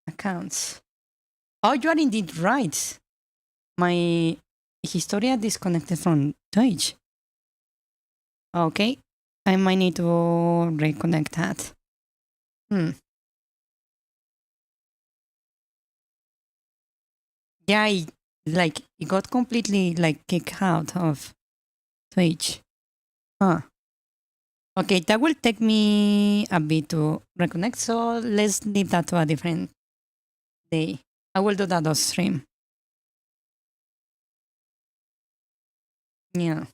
Speaker 2: Accounts. Oh, you are indeed right. My Historia disconnected from Twitch. Okay. I might need to reconnect that. Yeah, it got completely like kicked out of Twitch. Huh. Okay, that will take me a bit to reconnect, so let's leave that to a different day. I will do that on stream. Yeah.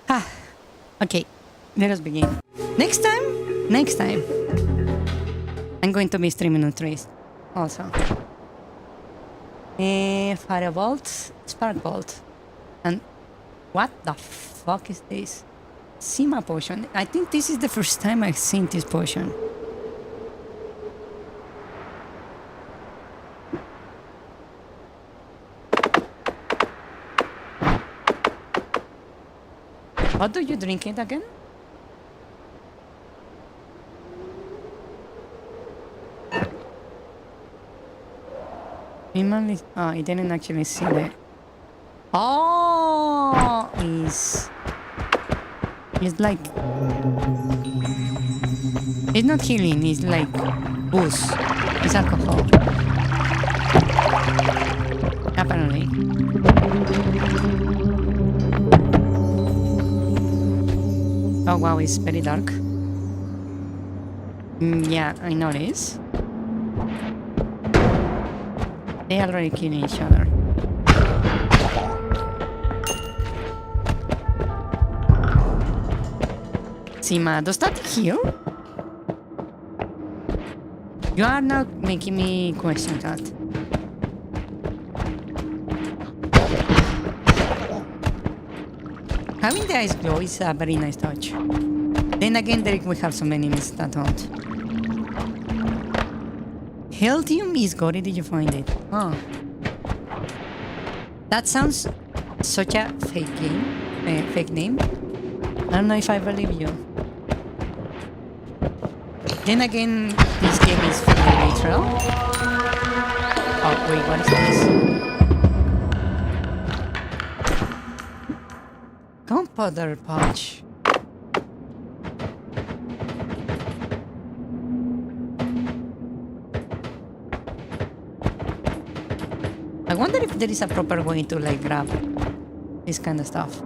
Speaker 2: Ah, okay, let us begin. Next time, I'm going to be streaming on Trace also. Firebolt, Sparkbolt, and what the fuck is this? Sima potion. I think this is the first time I've seen this potion. How do you drink it again? Oh, I didn't actually see that. Oh, it's like it's not healing. It's like booze. It's alcohol. Apparently. Oh wow, it's very dark. Yeah, I noticed. They already killing each other. Sima, does that heal? You are now making me question that. Having the ice glow is a very nice touch. Then again, Derek will have some enemies that don't. Heltium is gory, did you find it? Oh. That sounds such a fake game, fake name. I don't know if I believe you. Then again, this game is fairly literal. Oh wait, what is this? Gunpowder pouch. I wonder if there is a proper way to like grab this kind of stuff.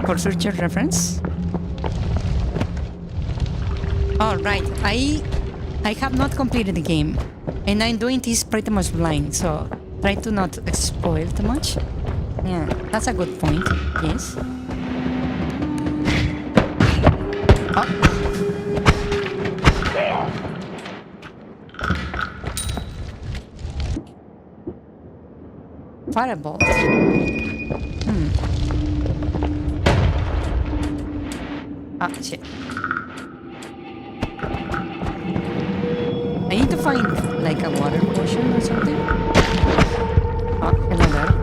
Speaker 2: For future reference. All right, I have not completed the game, and I'm doing this pretty much blind, so try to not spoil too much. Yeah, that's a good point. Yes. Oh. Firebolt. Ah, shit. I need to find like a water potion or something. Ah, hello there.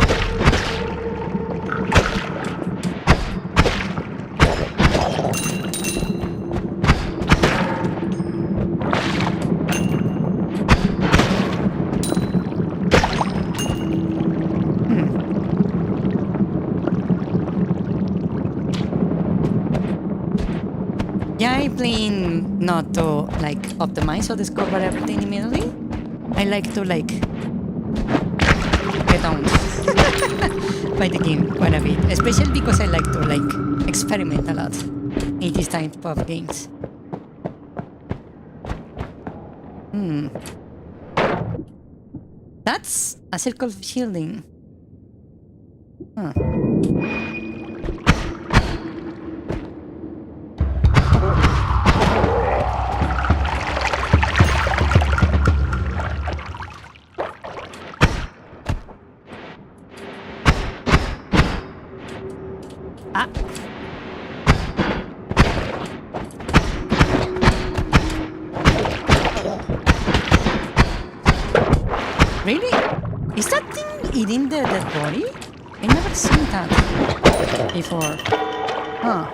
Speaker 2: Yeah, I'm playing not to like optimize or discover everything immediately. I like to like get on by the game quite a bit, especially because I like to like experiment a lot in this type of games. That's a circle of shielding. Huh. Ah. Really? Is that thing eating the dead body? I never seen that before. Huh.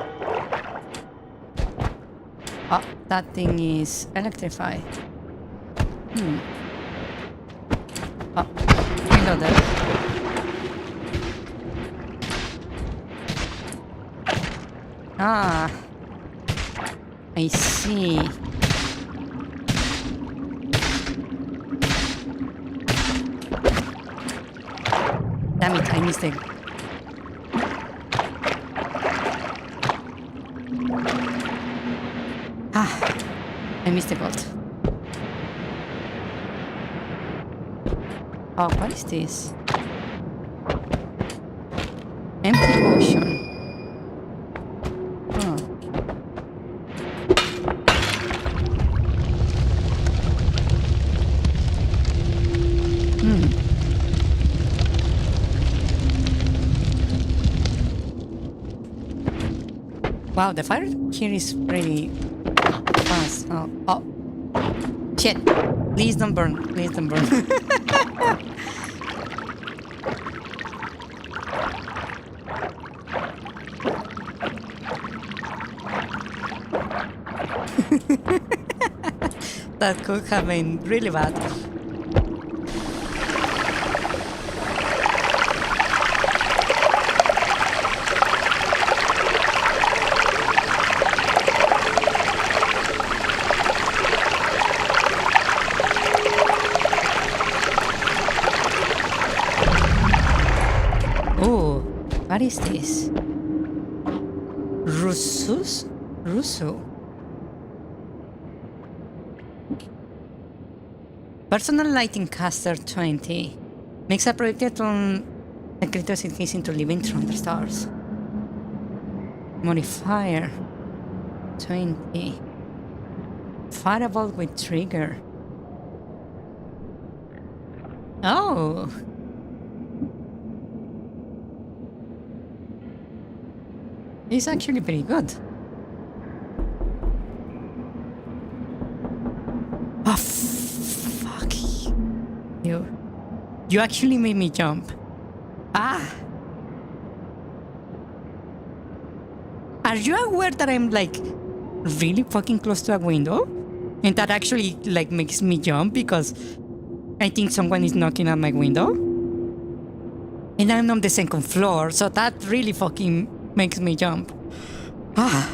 Speaker 2: Oh, that thing is electrified. Oh, hello there. Ah, I see. Damn it, I missed it. Ah, I missed the gold. Oh, what is this? Empty potion. Oh. Wow, the fire here is really fast. Oh, oh. Shit. Please don't burn. Please don't burn. That could have been really bad. Oh, what is this? Russo? Personal Lighting Caster 20. Makes a projected from a creature's case into living thunderstars. Modifier 20. Fireball with trigger. Oh! It's actually pretty good. Oh, fuck you. You actually made me jump. Ah! Are you aware that I'm like really fucking close to a window? And that actually like makes me jump because I think someone is knocking at my window? And I'm on the second floor, so that really fucking makes me jump. Ah.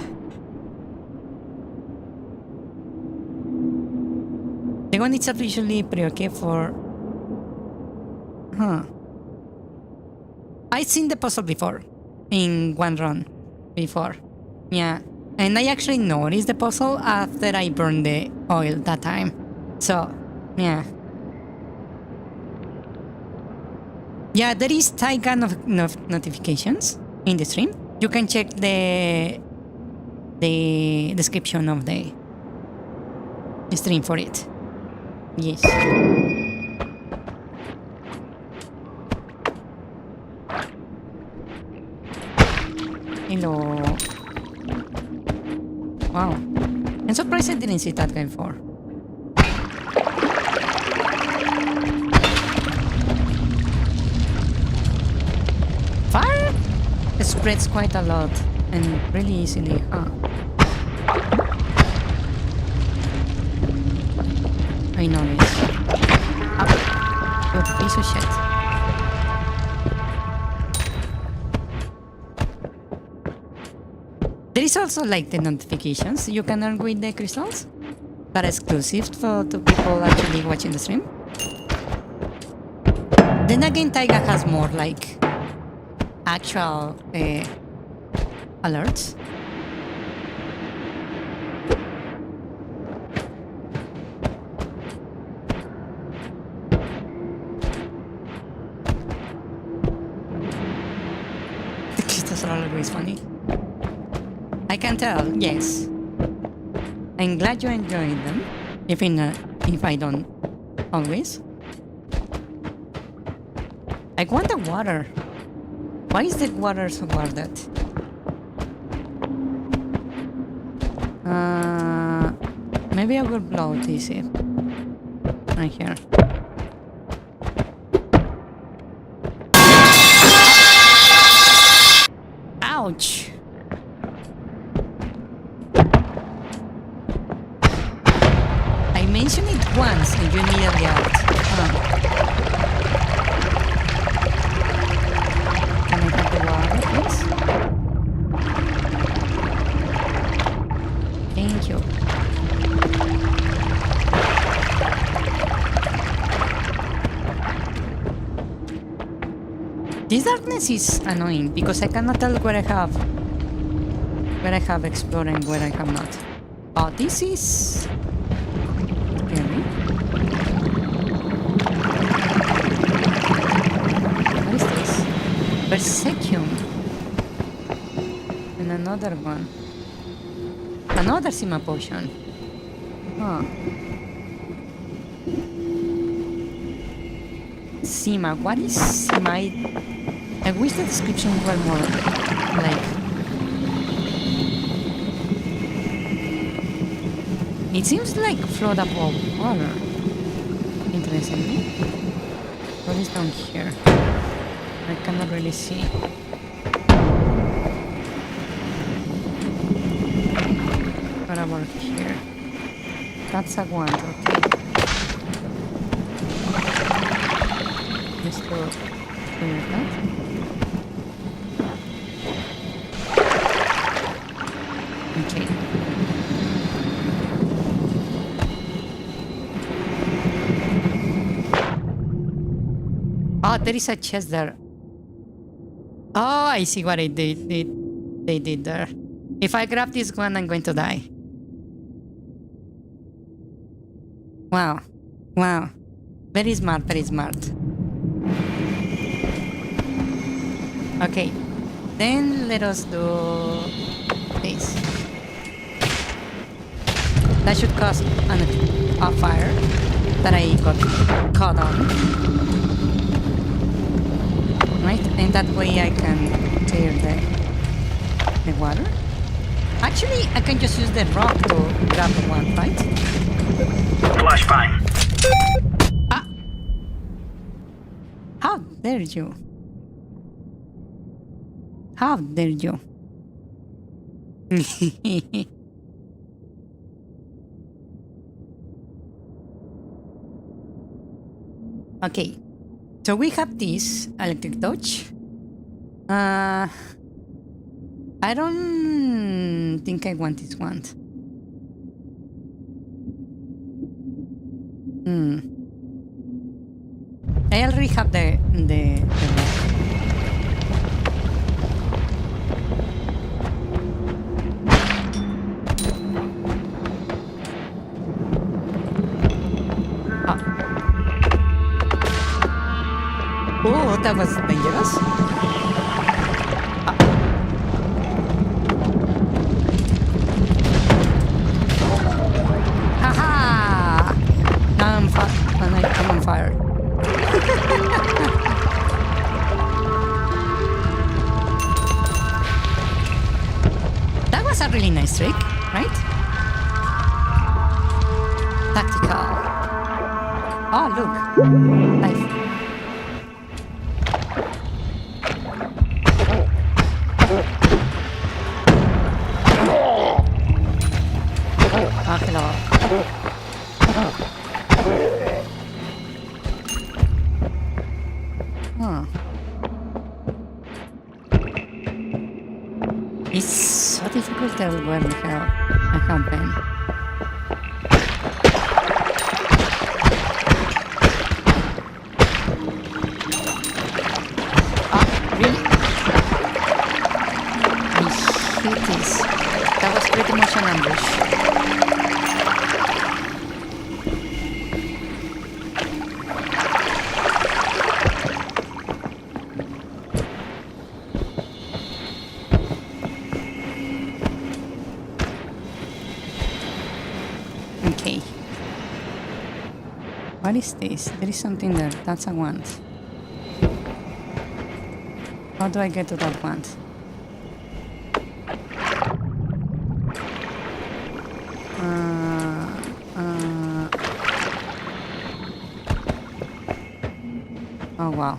Speaker 2: The one itself usually pretty okay for... Huh. I've seen the puzzle before. In one run. Before. Yeah. And I actually noticed the puzzle after I burned the oil that time. So, yeah. Yeah, there is Taiga notifications in the stream. You can check the description of the stream for it. Yes. Hello. Wow. I'm surprised I didn't see that guy before. Fire spreads quite a lot and really easily, huh? I know this. You piece of shit. There is also like the notifications you can earn with the crystals that are exclusive to people actually watching the stream. Then again, Taiga has more like actual alerts. The crystals are always funny. I can tell, yes. I'm glad you enjoyed them, if I don't always. I want the water. Why is the water so guarded? Maybe I will blow it easy. Right here. Ouch! I mentioned it once and you immediately out. Can I have the water, please? Thank you. This darkness is annoying because I cannot tell where I have explored and where I have not. Oh, this is scary. What is this? Persecuum. And another one. Another Sima potion. Huh. Sima. What is Sima? I wish the description were more like. It seems like float above water. Interestingly. What is down here? I cannot really see. What about here? That's a wand, okay. Just to clear that. Okay. Oh, there is a chest there. Oh, I see what they did there. If I grab this one, I'm going to die. Wow. Wow. Very smart, very smart. Okay. Then let us do this. That should cause a fire that I got caught on. Right? And that way I can clear the water. Actually, I can just use the rock to grab the one, right?
Speaker 4: Flashbang.
Speaker 2: Ah! How dare you? How dare you? Okay, so we have this electric torch. I don't think I want this one. I already have the that was dangerous. Haha! Now I'm on fire. That was a really nice trick, right? Tactical. Oh, look. Life. Ah, hello. Huh. It's so difficult to wear a campaign. Really? I hate this. That was pretty much an ambush. Okay. What is this? There is something there. That's a wand. How do I get to that wand? Oh wow.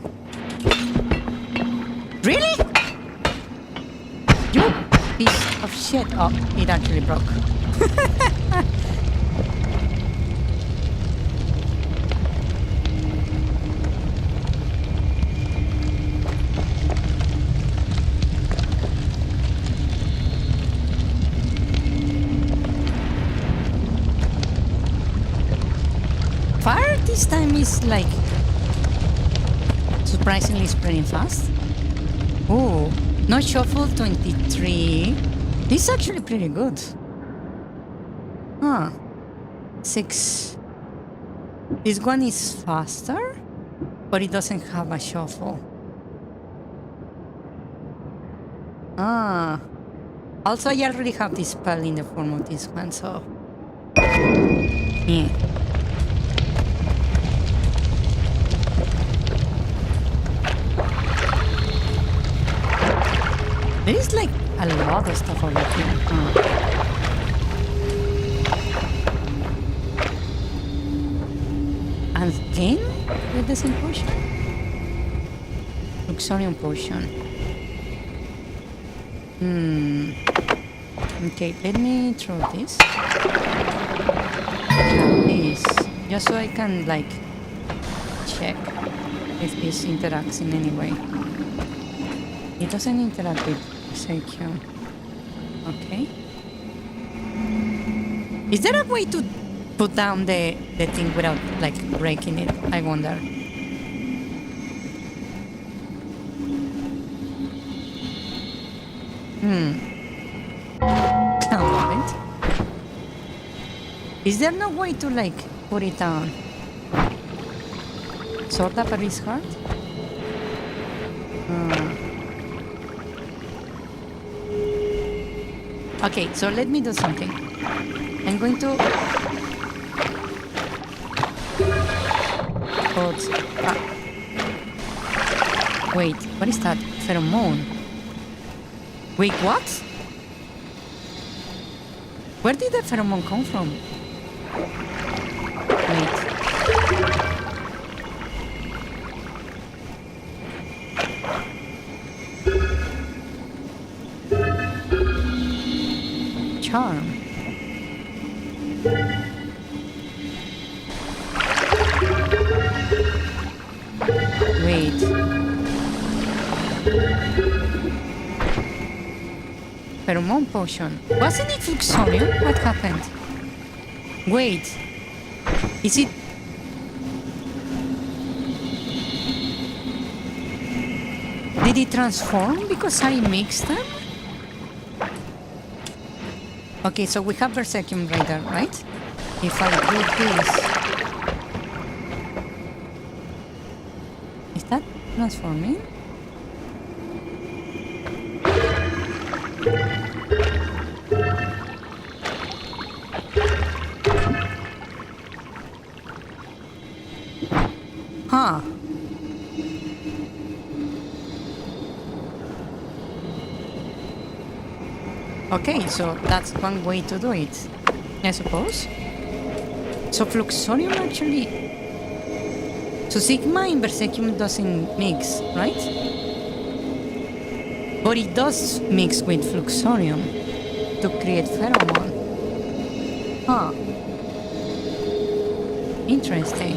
Speaker 2: Really? You piece of shit. Oh, it actually broke. Fire this time is like surprisingly spreading fast. Oh, no shuffle 23. This is actually pretty good. Huh. 6. This one is faster, but it doesn't have a shuffle. Ah. Also, I already have this spell in the form of this one, so. Yeah. There is like a lot of stuff over here. And then with the same potion. Luxurium potion. Okay, let me throw this. This. Just so I can like check if this interacts in any way. It doesn't interact with Seikyo. Okay. Is there a way to put down the thing without like breaking it? I wonder. A moment. Is there no way to like put it down? Sort of a risk hard? Okay, so let me do something. I'm going to put... Wait, what is that? Pheromone. Wait, what? Where did the pheromone come from? Wait. Charm. Wait. Pheromone potion. Wasn't it Luxurium? What happened? Wait. Is it... Did it transform because I mixed them? Okay, so we have Berserkium right there, right? If I do this... Is that transforming? Huh. Okay, so that's one way to do it, I suppose. So Fluxorium actually... So Sigma and Berserkium doesn't mix, right? But it does mix with Fluxorium to create pheromone. Huh. Interesting.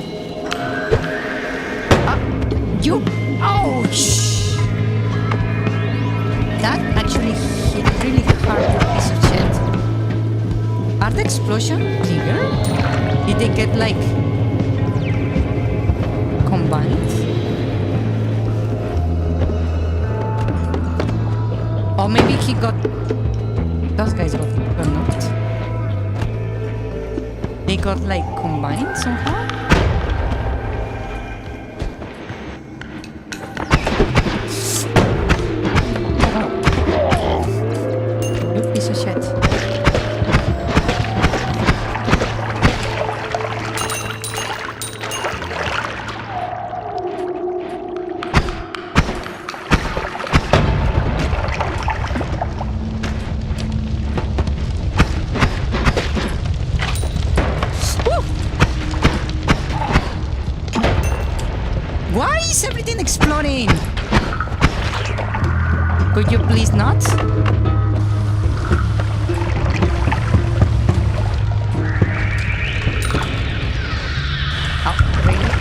Speaker 2: You... Ouch! That actually hit really hard, you piece of shit. Are the explosion bigger? Did they get like combined? Or maybe he got... Those guys got knocked. They got like combined somehow? You piece of shit. Why is everything exploding? Could you please not? Oh, really?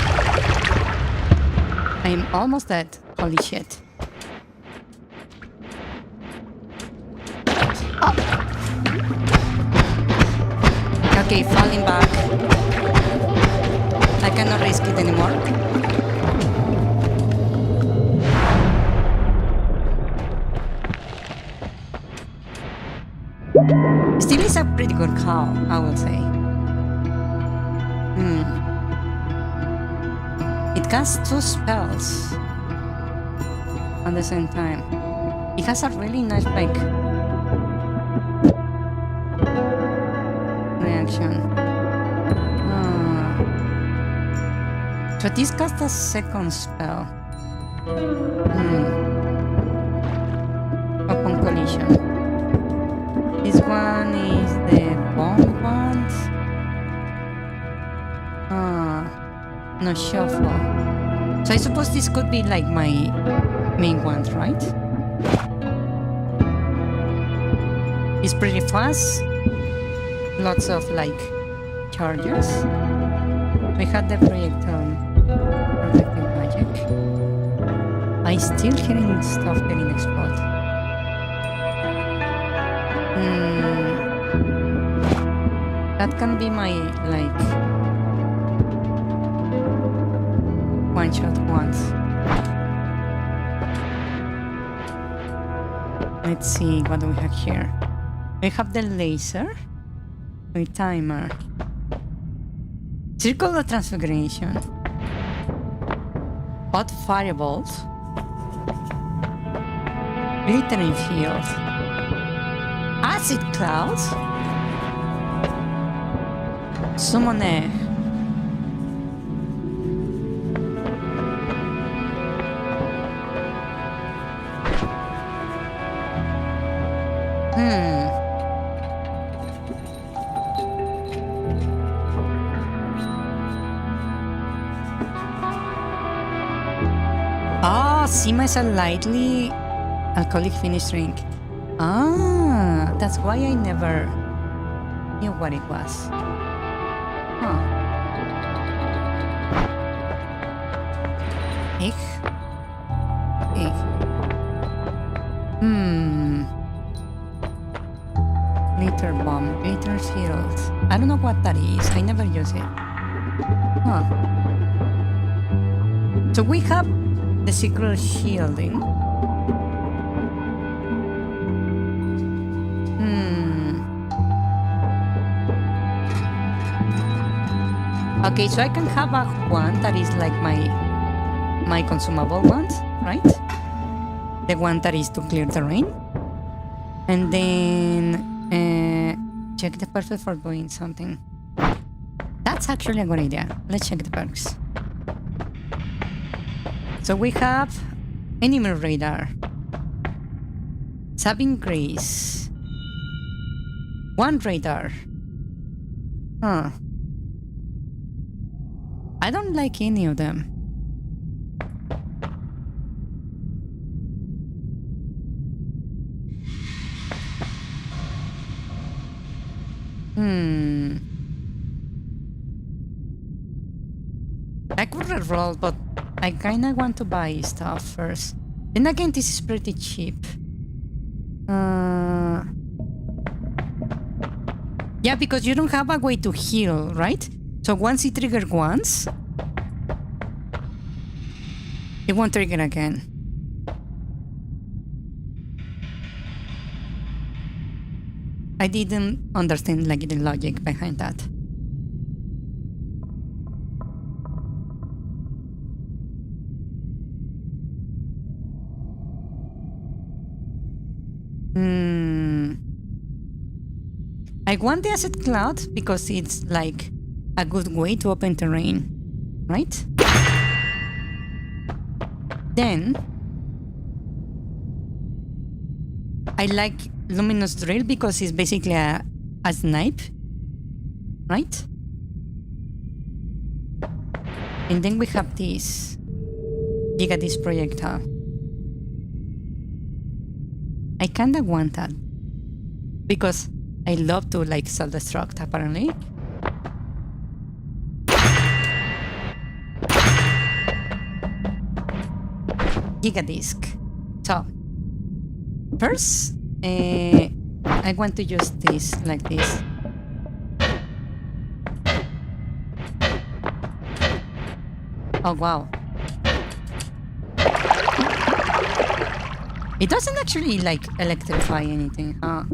Speaker 2: I'm almost dead. Holy shit. Oh. Okay, falling back. I cannot risk it anymore. Still is a pretty good cow, I will say. It casts 2 spells at the same time. It has a really nice like reaction. So this casts a second spell. Upon collision. This one is the bomb ones. No shuffle. So I suppose this could be like my main ones, right? It's pretty fast. Lots of like charges. We had the projectile protective magic. I still hearing stuff getting exploded. That can be my, like, one-shot once. Let's see, what do we have here? We have the laser, a timer, circle of transfiguration, hot fireballs, glittering field, acid clouds, summon egg. Sima is a lightly alcoholic finished drink. Ah, that's why I never knew what it was. Huh. Ich? Glitter bomb, glitter shield. I don't know what that is. I never use it. Huh. So we have the secret shielding. Okay, so I can have a one that is like my my consumable ones, right? The one that is to clear terrain. And then check the perks for doing something. That's actually a good idea. Let's check the perks. So we have enemy radar, sub increase, 1 radar. Huh. I don't like any of them. I could reroll, but I kinda want to buy stuff first. Then again, this is pretty cheap. Yeah, because you don't have a way to heal, right? So once it triggers once, it won't trigger again. I didn't understand like the logic behind that. I want the asset cloud because it's like a good way to open terrain, right? Then I like luminous drill because it's basically a snipe, right? And then we have this Gigadisc projectile. I kinda want that because I love to like self-destruct apparently. Gigadisc. So first, I want to use this like this. Oh wow. It doesn't actually like electrify anything, huh?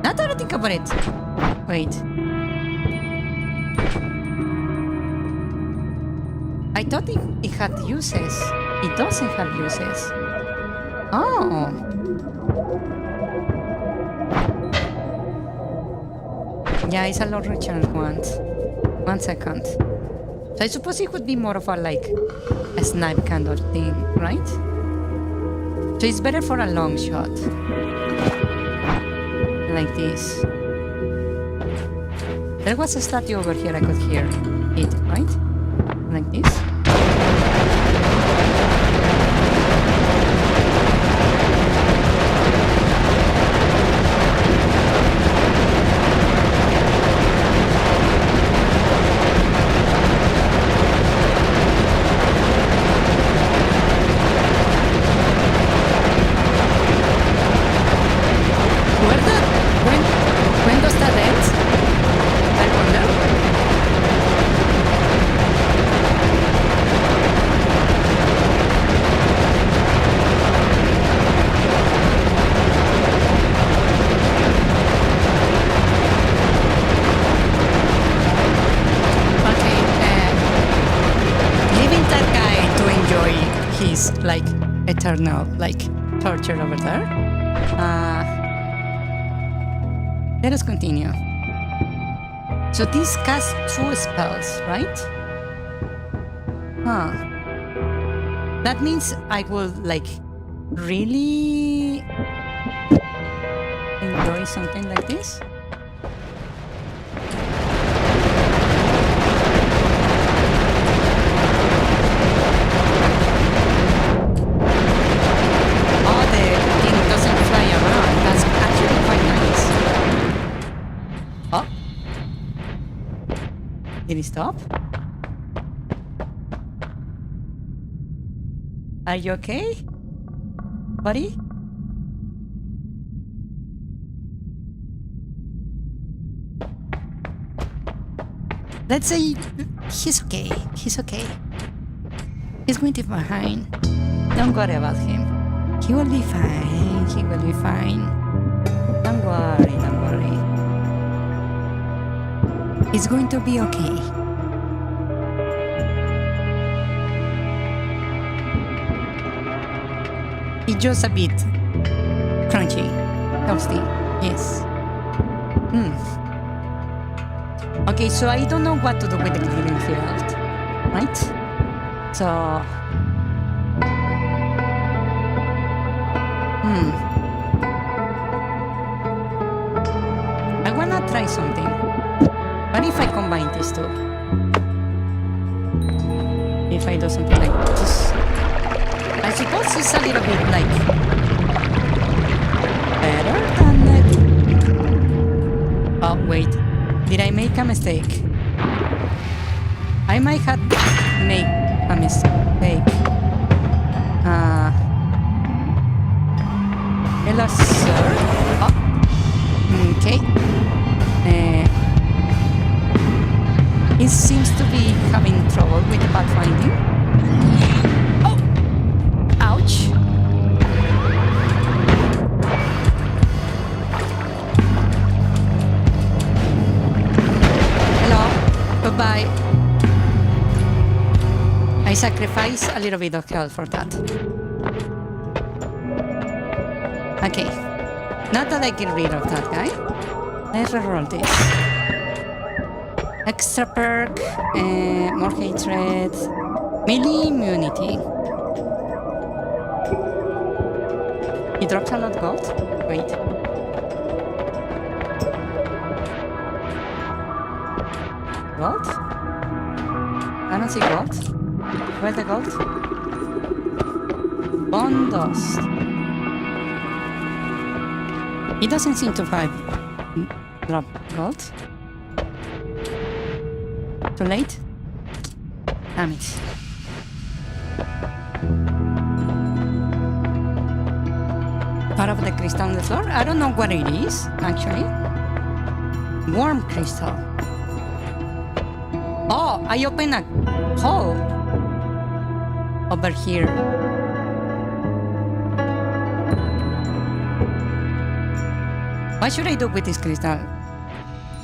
Speaker 2: Now that I think about it. Wait. I thought it had uses. It doesn't have uses. Oh. Yeah, it's a low recharge one. 1 second. So I suppose it would be more of a like a snipe kind of thing, right? So it's better for a long shot. Like this. There was a statue over here, I could hear it, right? Like this. When does that end? I wonder. Okay, leaving that guy to enjoy his like eternal like torture over there. Let us continue. So this casts 2 spells, right? Huh. That means I will like really enjoy something like this. Oh, the thing doesn't fly around. That's actually quite nice. Oh. Did he stop? Are you okay, buddy? Let's say he's okay. He's okay. He's going to be fine. Don't worry about him. He will be fine. He will be fine. Don't worry. Don't worry. It's going to be okay. It's just a bit crunchy, toasty, yes. Okay, so I don't know what to do with the green field, right? So, I wanna try something. What if I combine these two? If I do something like this, I suppose it's a little bit like better than that. Oh wait, did I make a mistake? I might have made a mistake. Hello, sir. Oh, okay. He seems to be having trouble with the pathfinding. Oh! Ouch! Hello. Goodbye. I sacrifice a little bit of health for that. Okay. Not that I get rid of that guy. Let's reroll this. Extra perk, more hatred, melee immunity. He drops a lot of gold? Wait. Gold? I don't see gold. Where's the gold? Bone dust. He doesn't seem to have drop gold. Too late? Damn it. Part of the crystal on the floor? I don't know what it is, actually. Warm crystal. Oh, I opened a hole over here. What should I do with this crystal?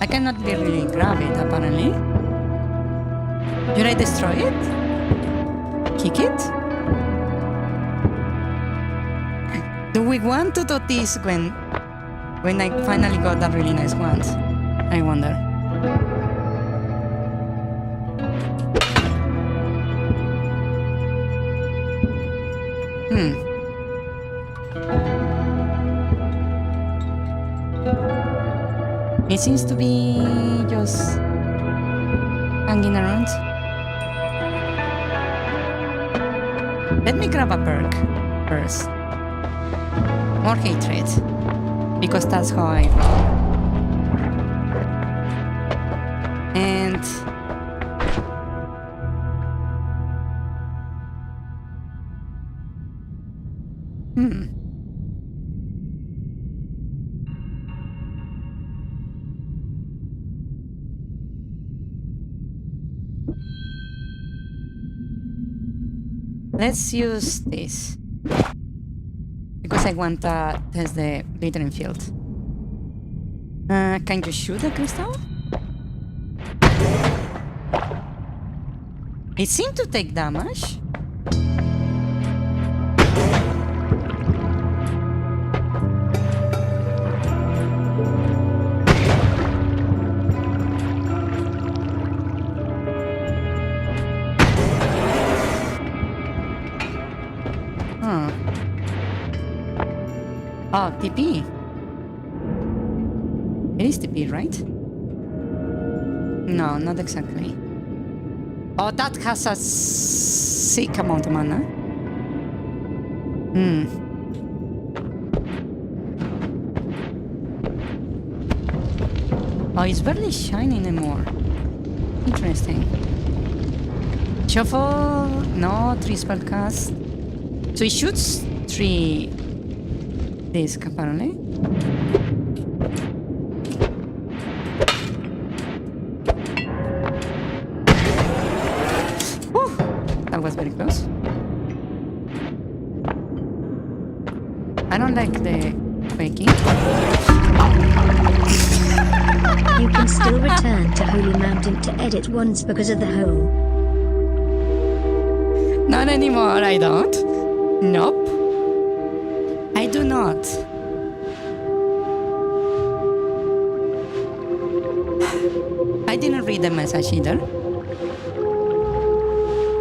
Speaker 2: I cannot really grab it, apparently. Should I destroy it? Kick it? Do we want to do this when I finally got that really nice wand? I wonder. It seems to be just hanging around. Let me grab a perk first. More hatred, because that's how I roll. And let's use this. Because I want to test the glittering field. Can you shoot the crystal? It seemed to take damage. Oh, TP. It is TP, right? No, not exactly. Oh, that has a sick amount of mana. Oh, it's barely shining anymore. Interesting. Shuffle. No, 3 spell cast. So it shoots 3 disc apparently. Whew, that was very close. I don't like the quaking.
Speaker 1: You can still return to Holy Mountain to edit once because of the hole.
Speaker 2: Not anymore, I don't. Nope. I do not. I didn't read the message either.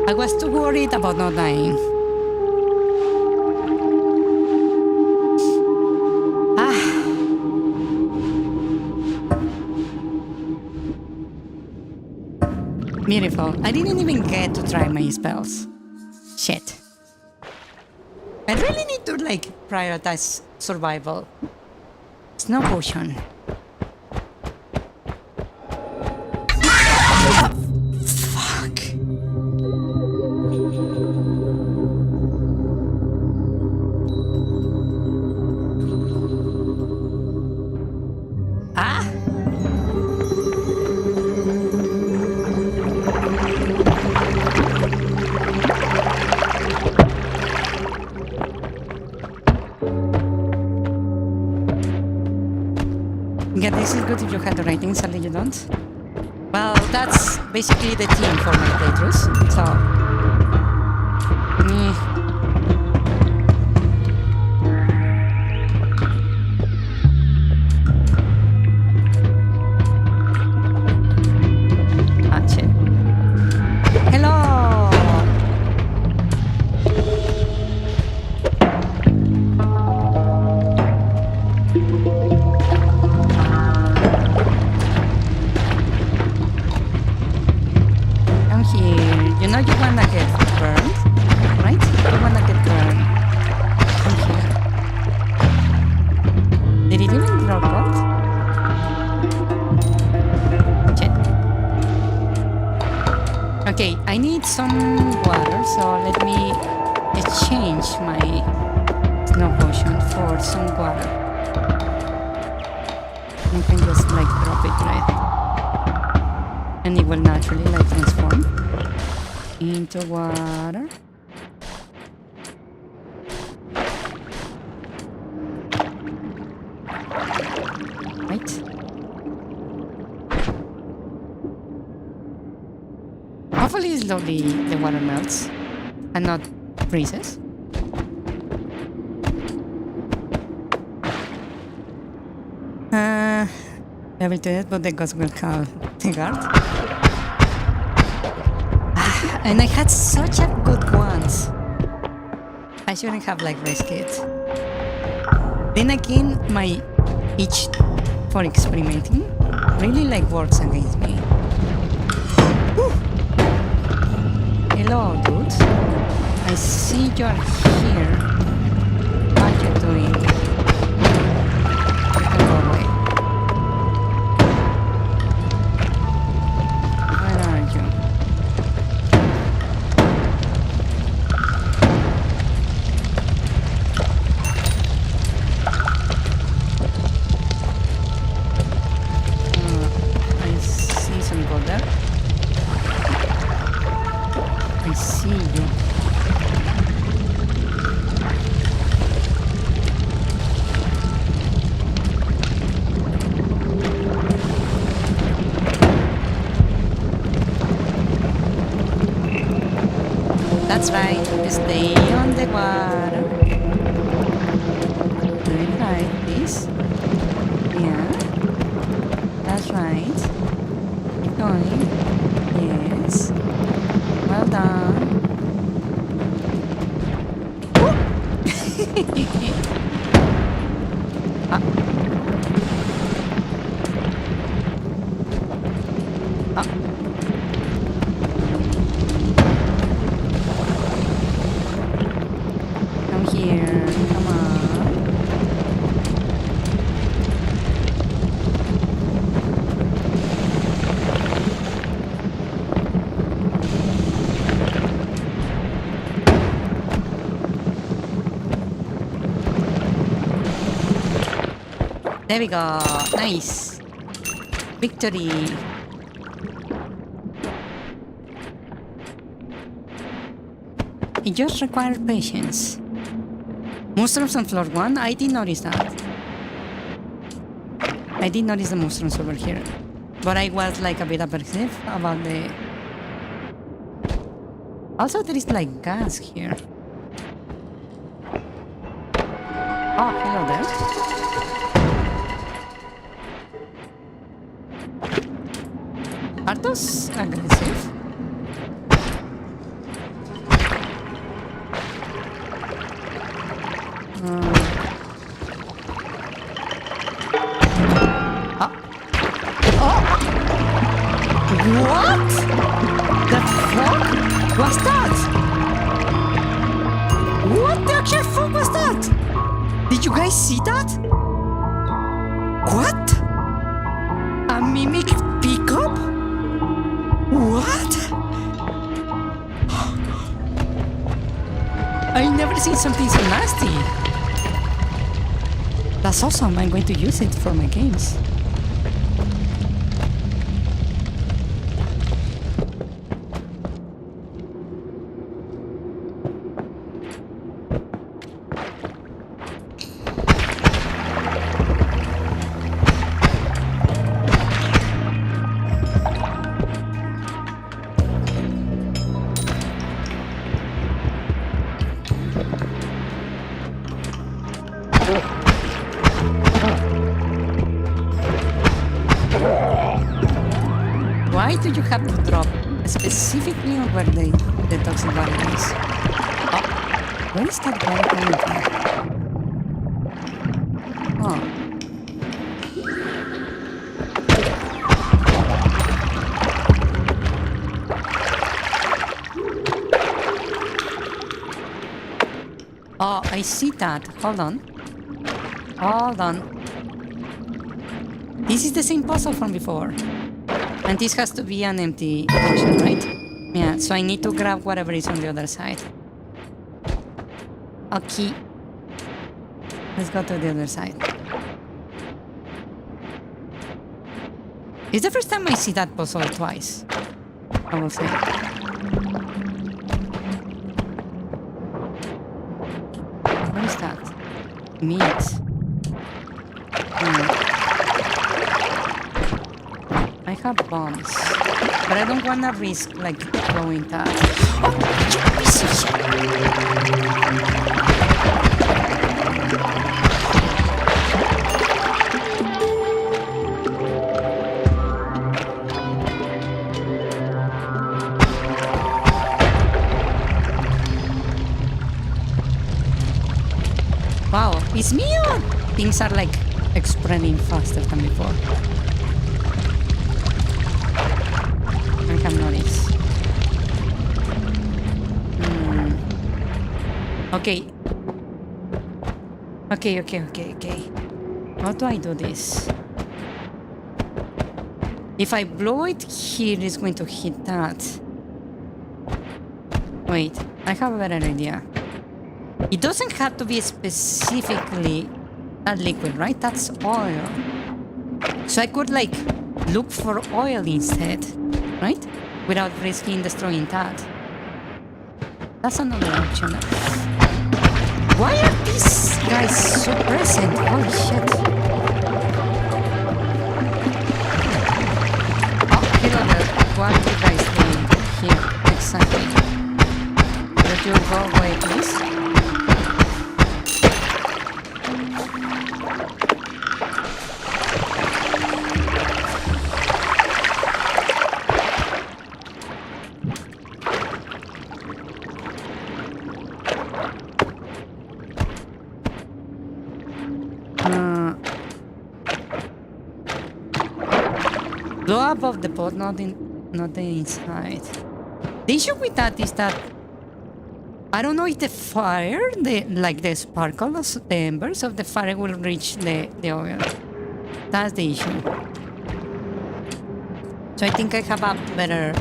Speaker 2: I was too worried about not dying. Beautiful. I didn't even get to try my spells. Shit. I really need to prioritize survival. Snow potion. Fuck. Ah! Yeah, this is good if you had the writing, sadly you don't. Well, that's basically the theme for my playthroughs, so... Ah, shit. Hello! You know you wanna get burned, right? You wanna get burned. Come here. Did it even drop out? Shit. Okay, I need some water, so let me exchange my snow potion for some water. You can just drop it right, and it will naturally transform into water. Right. Hopefully slowly the water melts and not freezes. I will do it, but the ghost will call the guard. And I had such a good ones. I shouldn't have risked it. Then again, my itch for experimenting really works against me. Whew. Hello, dude. I see you're here. What are you doing? You can go away. Where are you? I see you. That's right, stay on the water. Do it right, please. Yeah, that's right. Keep going. Yes. Well done. Ah. Ah. Come here. Come on. There we go. Nice. Victory. It just required patience. Monsters on floor 1? I did notice that. I did notice the mushrooms over here, but I was like a bit apprehensive about the... Also, there is like gas here. Oh, hello there. Are those aggressive? What? The fuck was that? What the actual fuck was that? Did you guys see that? What? A mimic pickup? What? I never seen something so nasty. That's awesome. I'm going to use it for my games. Why do you have to drop specifically on where the toxic barrier is? Oh, where is that guy coming from? Oh. Oh, I see that. Hold on. Hold on. This is the same puzzle from before. And this has to be an empty potion, right? Yeah, so I need to grab whatever is on the other side. Okay. Let's go to the other side. It's the first time I see that puzzle twice, I will say. What is that? Meat. I have bombs, but I don't want to risk like throwing that. Oh, you piece of shit! Wow, it's me or things are like spreading faster than before? I have noticed. Okay. Okay. How do I do this? If I blow it here, it's going to hit that. Wait, I have a better idea. It doesn't have to be specifically that liquid, right? That's oil. So I could like look for oil instead, right? Without risking destroying that. That's another option. Why are these guys so present? Holy shit. Oh, hello there. What are you guys doing here? Exactly. Would you go away, please? Blow above the pot, not the inside. The issue with that is that I don't know if the fire, the sparkles, the embers of the fire will reach the oil. That's the issue. So I think I have a better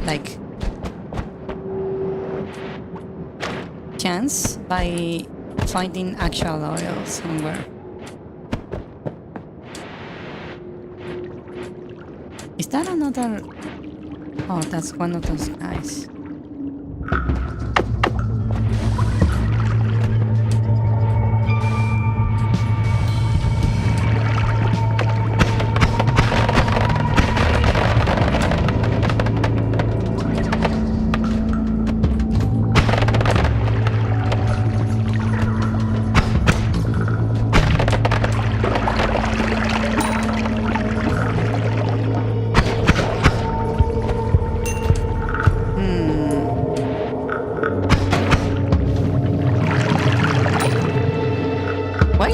Speaker 2: chance by finding actual oil somewhere. Is that another? Oh, that's one of those guys.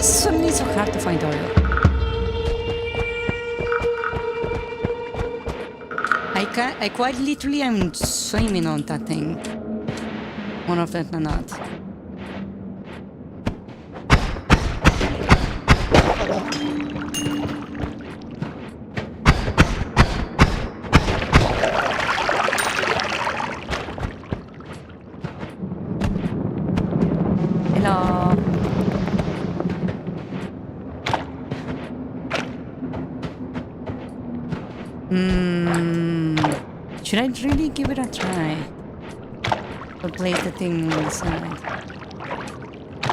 Speaker 2: is suddenly so hard to find oil? I quite literally am swimming on that thing. More often than not. Hello. Should I really give it a try? Or place the thing on the side?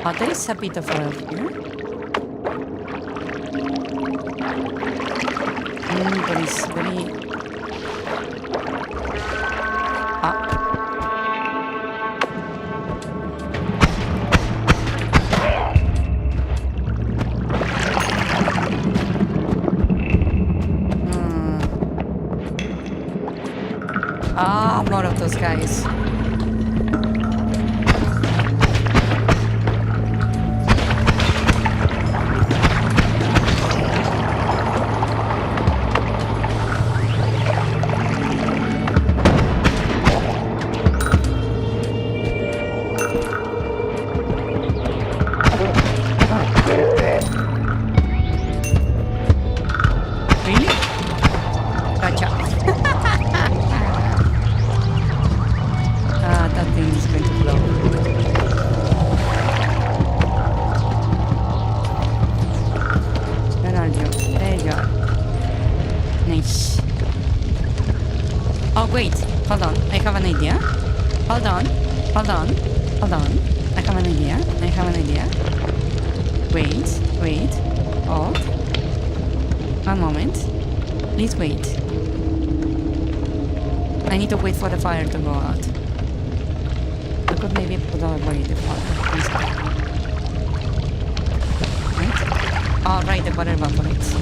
Speaker 2: Oh, there is a bit of oil here. But it's very... more of those guys. Really? Gotcha. That thing is going to blow. Where are you? There you are. Nice. Oh wait, hold on. I have an idea. Hold on. Hold on. Hold on. I have an idea. I have an idea. Wait. Wait. Hold. One moment. Please wait. I need to wait for the fire to go out. I could maybe put away the fire instead. Right? Oh, right, the water evaporates.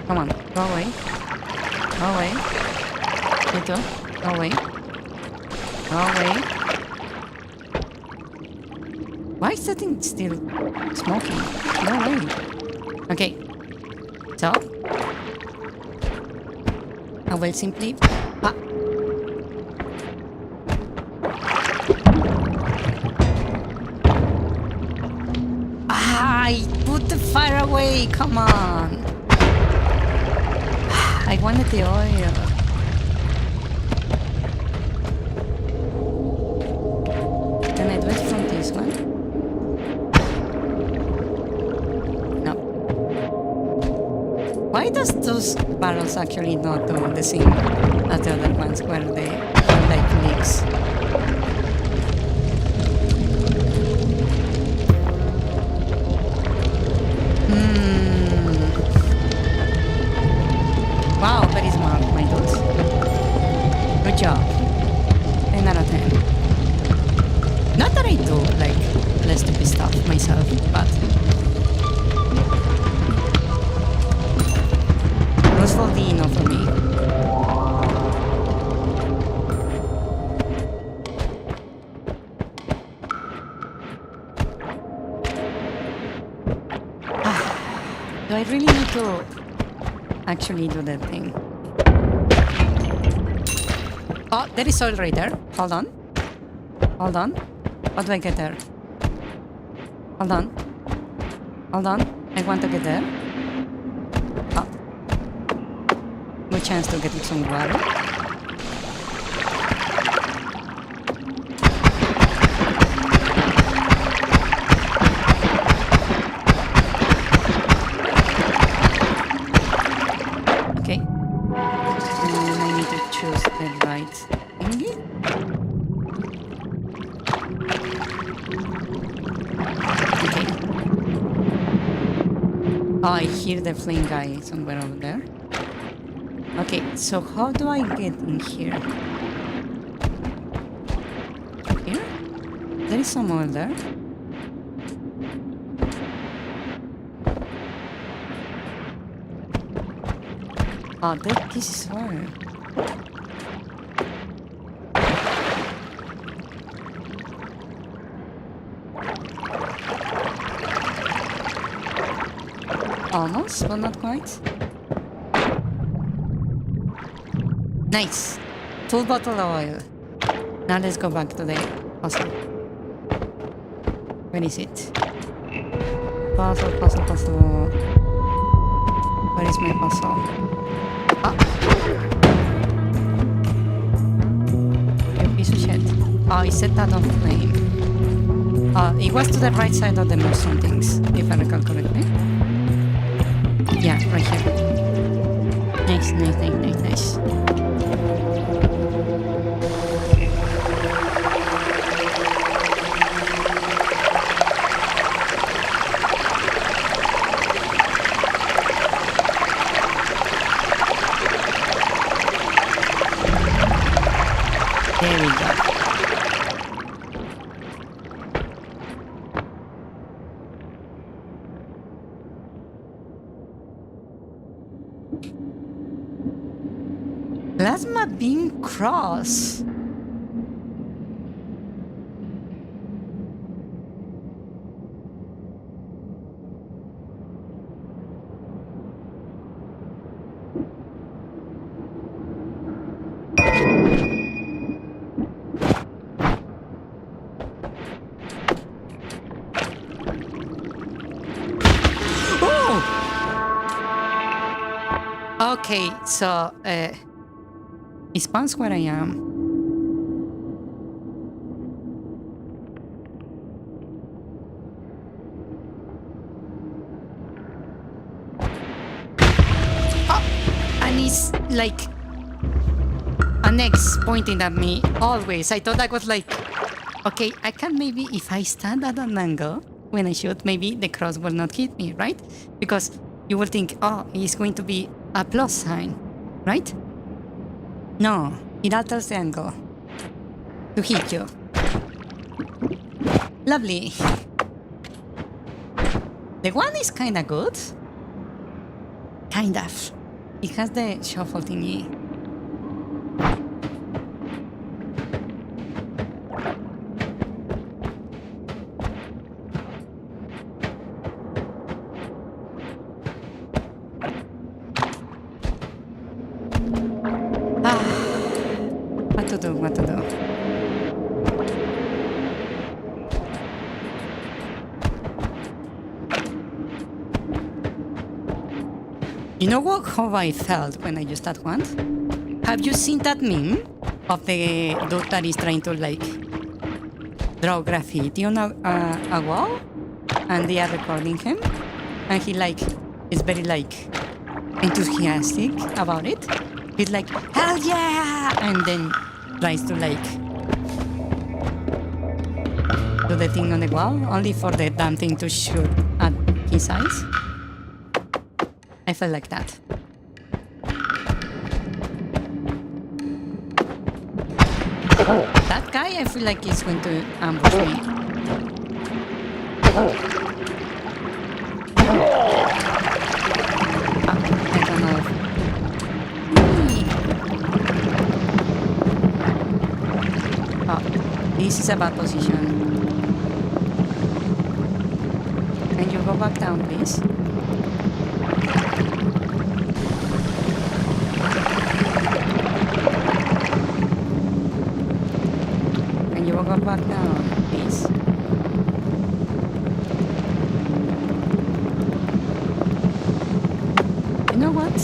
Speaker 2: Come on, go away. Go away. You too. Go away. Go away. Why is that thing still smoking? No way. Okay. So, I will simply... I put the fire away, come on. I wanted the oil. Can I do it from this one? No. Why does those barrels actually not do the same as the other ones where they like leaks? Wow, very smart, my dudes. Good job. 10 out of 10. Not that I do, like, less stupid stuff myself, but... Useful D enough for me. Do I really need to actually do that thing? Oh, there is oil right there. Hold on. Hold on. How do I get there? Hold on. Hold on. I want to get there. Oh. No chance to get some water. Okay. And I need to choose the right thingy. Okay. Oh, I hear the flame guy somewhere over there. Okay, so how do I get in here? Here? There is some oil there. Oh, this is oil. Almost, but not quite. Nice. Full bottle of oil. Now let's go back to the puzzle. Where is it? Puzzle, puzzle, puzzle. Where is my puzzle? Ah! You piece of shit. Oh, I set that on flame. It was to the right side of the mushroom things, if I recall correctly. Yeah, right here. Nice, nice, nice, nice, nice. There we go. Plasma beam cross. Okay, so it spawns where I am. Oh, and it's like an X pointing at me always. I thought I was like, okay, I can maybe, if I stand at an angle when I shoot, maybe the cross will not hit me, right? Because you will think, oh, it's going to be a plus sign, right? No, it alters the angle to hit you. Lovely. The one is kinda good. Kind of. It has the shuffle thingy. What to do? You know what? How I felt when I used that one? Have you seen that meme of the dude that is trying to like draw graffiti on a wall, and they are recording him, and he like is very like enthusiastic about it. He's like, hell yeah, and then tries to like do the thing on the wall only for the damn thing to shoot at his eyes. I felt like that. That guy, I feel like he's going to ambush me. I don't know. This is a bad position. Can you go back down, please? Can you go back down, please? You know what?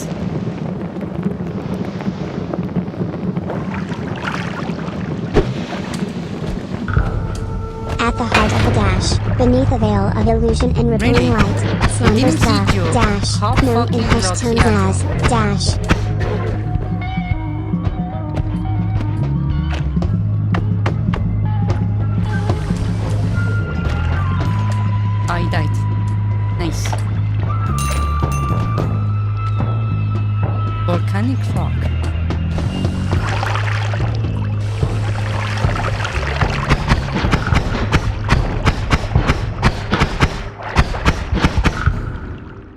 Speaker 3: At the heart of the dash, beneath a veil of illusion and rippling
Speaker 2: Really?
Speaker 3: light, slumbers the dash,
Speaker 2: How
Speaker 3: known in
Speaker 2: fucking
Speaker 3: hushed tones
Speaker 2: lucky.
Speaker 3: as dash.
Speaker 2: I died. Nice. Volcanic rock.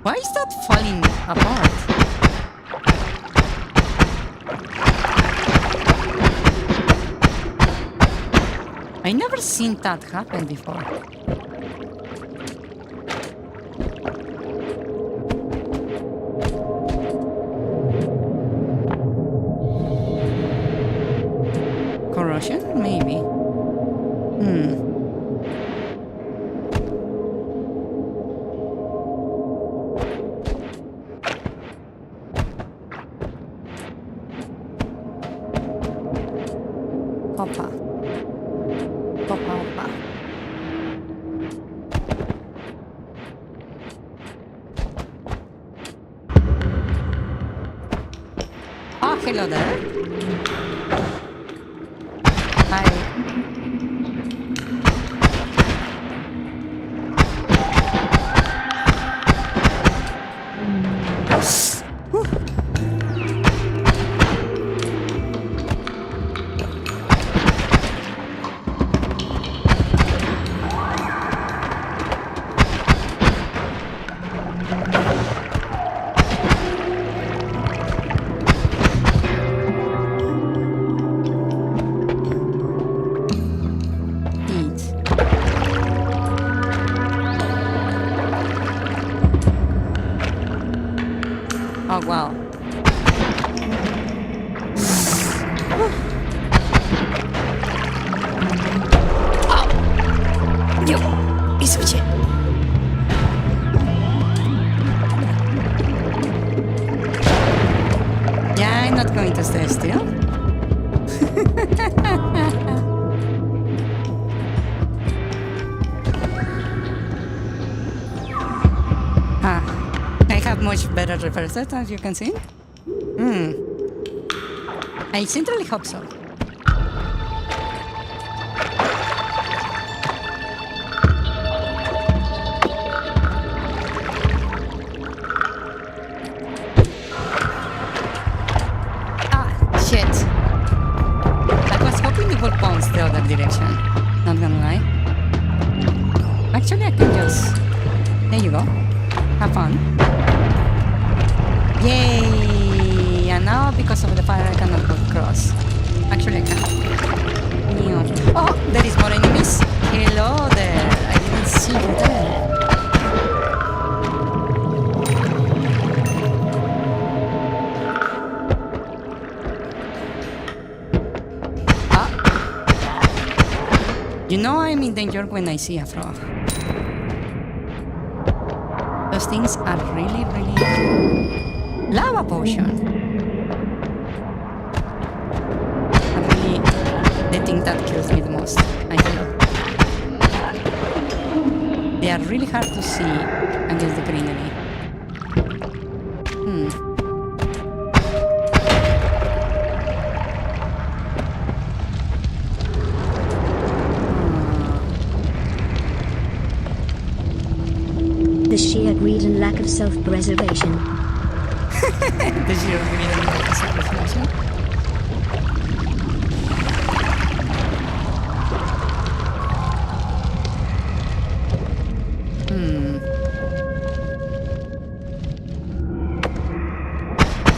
Speaker 2: Why is that falling apart? I never seen that happen before. explosion? Maybe. Opa. Opa. Oh, hello there. Hi. Oh, wow. Oh! You piece of shit. Yeah, I'm not going to stay still. I have much better reversers, as you can see. I sincerely hope so. Shit. I was hoping it would bounce the other direction. Not gonna lie. Actually, I can just... There you go. Have fun. Yay! And now, because of the fire, I cannot go across. Actually, I can. Oh, there is more enemies. Hello there. I didn't see you there. You know I'm in danger when I see a frog. Those things are really... Lava potion! Really, the thing that kills me the most, I feel. They are really hard to see against the greenery.
Speaker 1: The sheer greed and lack of self-preservation.
Speaker 2: The sheer greed and lack of self-preservation.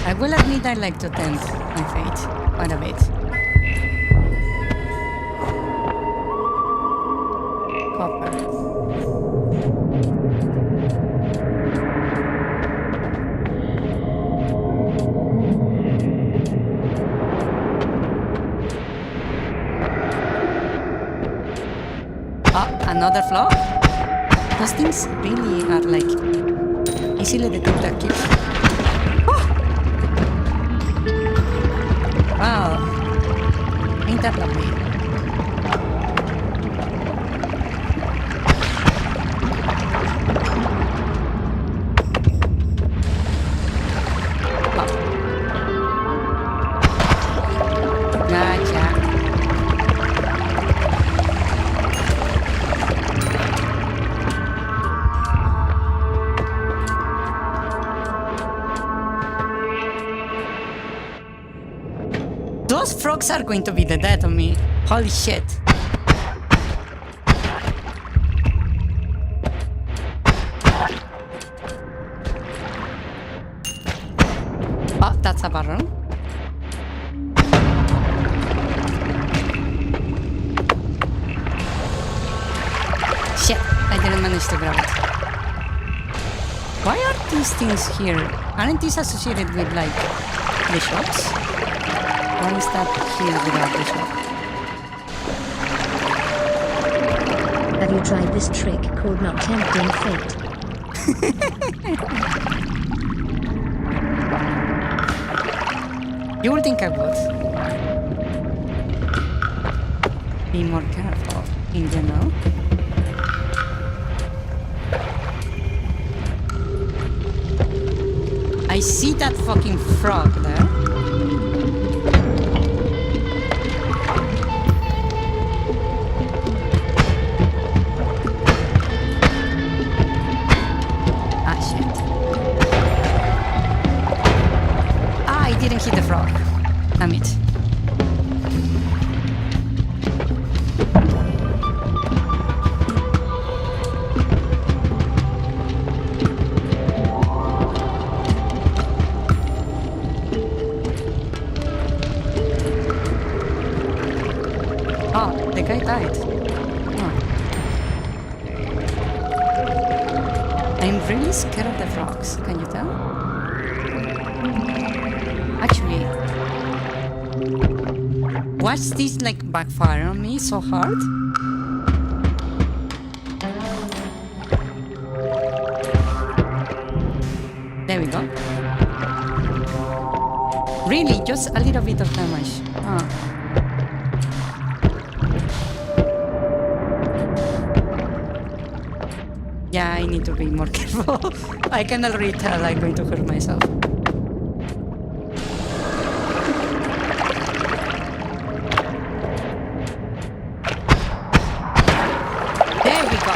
Speaker 2: I will admit I like to tempt my fate quite a bit. Copper. Another flaw? Those things really are like easily detected. Oh! Wow. Ain't that lovely? Gotcha. Those frogs are going to be the death of me. Holy shit. Oh, that's a barrel. Shit, I didn't manage to grab it. Why are these things here? Aren't these associated with, like, the shops? Why is that here without the shop?
Speaker 1: Have you tried this trick called not tempting fate?
Speaker 2: You would think I would. Be more careful in general. I see that fucking frog there. Ah, shit. Ah, I didn't hit the frog. Damn it. Oh, the guy died. Oh. I'm really scared of the frogs, can you tell? Actually, watch this like backfire on me so hard. There we go. Really, just a little bit of damage. Oh. Yeah, I need to be more careful. I can already tell I'm going to hurt myself. There we go.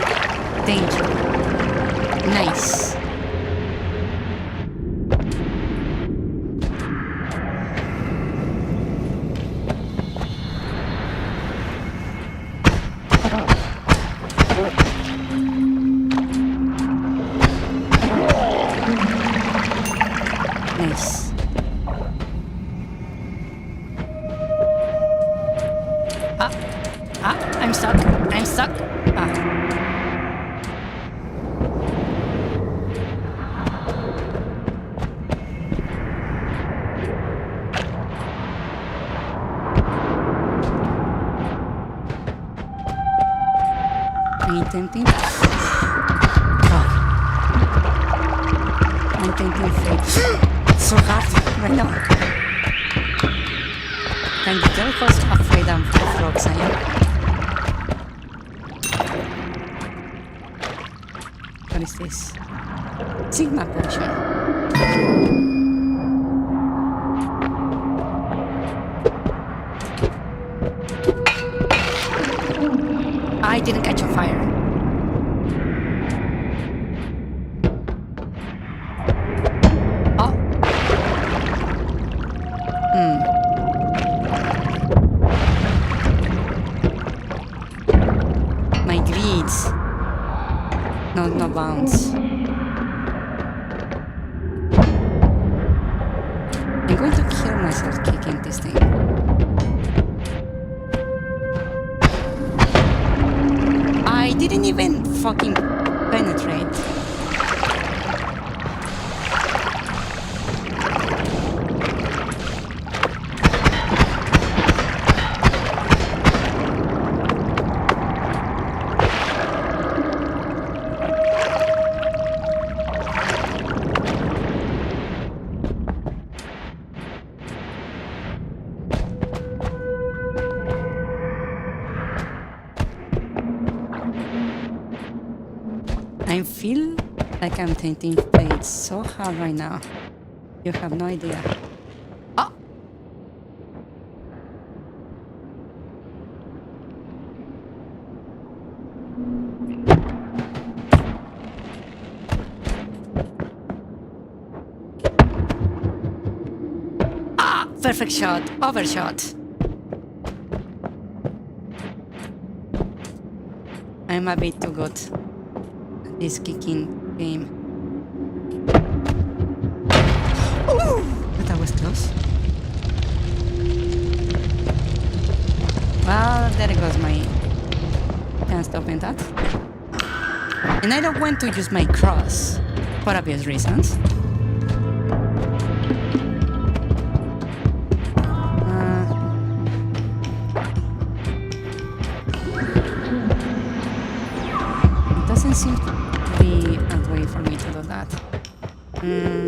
Speaker 2: Danger. Nice. Nice. I'm stuck. I'm stuck. I'm tempting. I'm tempting fate. So hard right now. Can you tell how afraid I'm of frogs I am? What is this? Sigma potion. I didn't catch on fire. Oh. My greeds. No bounds. I'm going to kill myself kicking this thing. I didn't even fucking penetrate. I feel like I'm tainting fate so hard right now. You have no idea. Oh! Ah! Perfect shot! Overshot! I'm a bit too good. This kicking game. Ooh, but that was close. Well, there goes my chance to open that. And I don't want to use my cross for obvious reasons.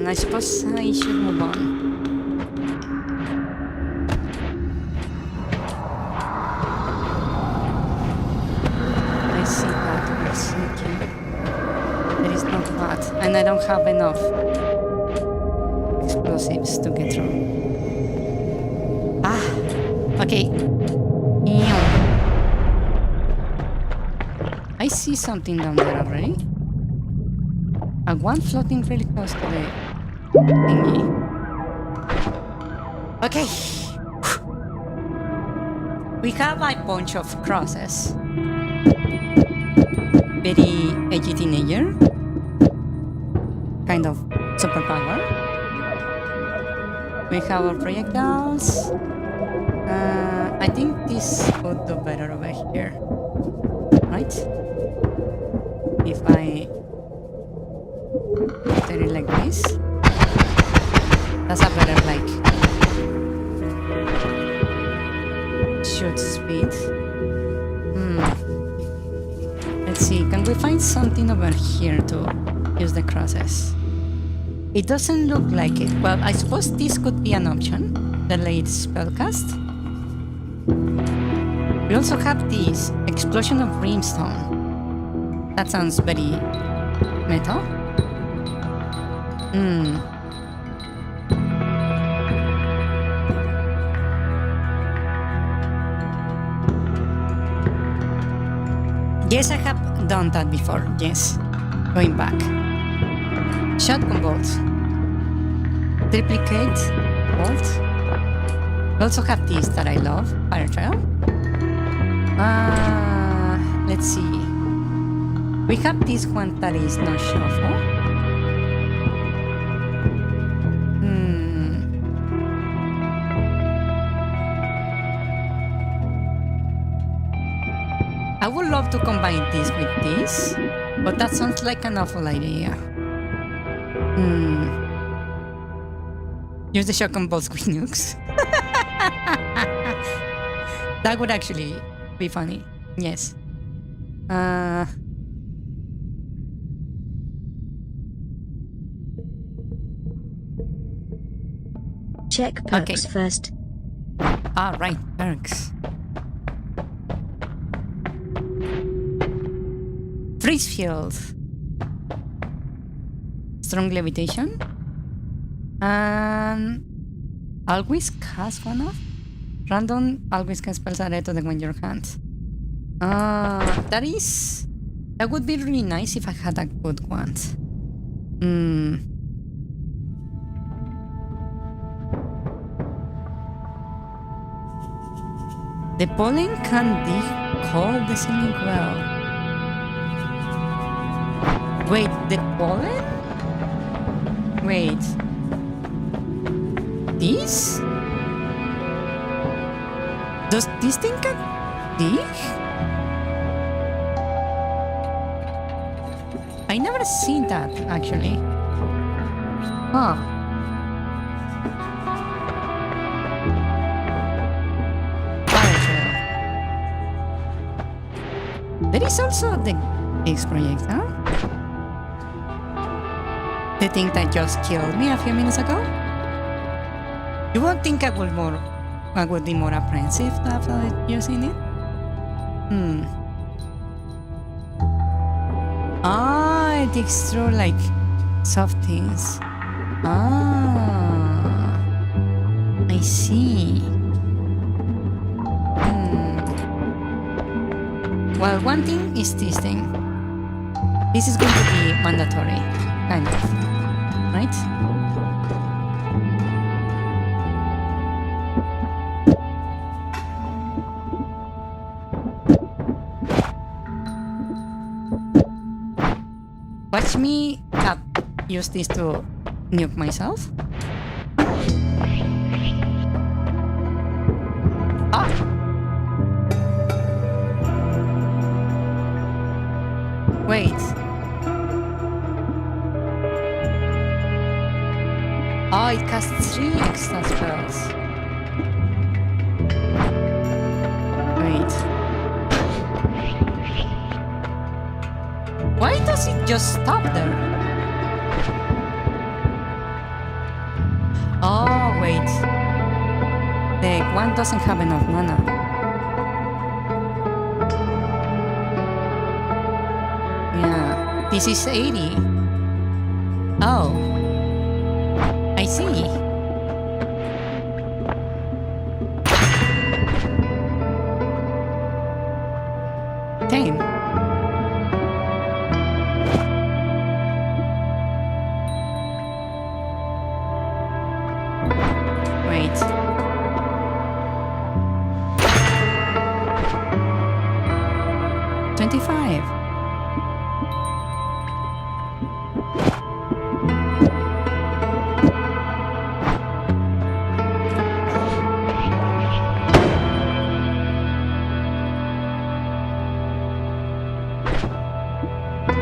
Speaker 2: I suppose I should move on. I see that we're sinking. There is no path, and I don't have enough explosives to get through. Ah, okay. Ew. I see something down there already. One floating really close to the thingy. Okay. We have a bunch of crosses. Very edgy teenager. Kind of superpower. We have our projectiles. I think this would do better over here. Right? If I turn it like this. That's a better, like, shoot speed. Let's see, can we find something over here to use the crosses? It doesn't look like it. Well, I suppose this could be an option. The late spellcast. We also have this explosion of brimstone. That sounds very metal. Yes, I have done that before. Yes. Going back. Shotgun bolt. Triplicate bolt. We also have this that I love. Fire trail. Let's see. We have this one that is no shuffle. I would love to combine this with this, but that sounds like an awful idea. Use the shotgun bolts with nukes. That would actually be funny. Yes.
Speaker 1: Check perks first.
Speaker 2: Right, perks. Freeze field. Strong levitation. And always cast one off. Random always cast spells added to the one in your hand. That would be really nice if I had a good one. The pollen can decode the ceiling well. Wait, the pollen? Wait. This? Does this thing can dig? I never seen that, actually. Huh. There is also the X projectile. The thing that just killed me a few minutes ago. You won't think I would be more apprehensive after using it? It digs through like soft things. I see. Well, one thing is this thing. This is going to be mandatory, kind of, right? Watch me use this to nuke myself. Wait. It casts 3 extra spells. Wait. Why does it just stop there? wait. The one doesn't have enough mana. Yeah, this is 80. Oh, I see. Damn. Wait. $25.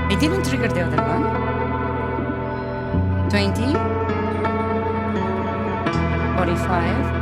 Speaker 2: I didn't trigger the other one. 20. 45.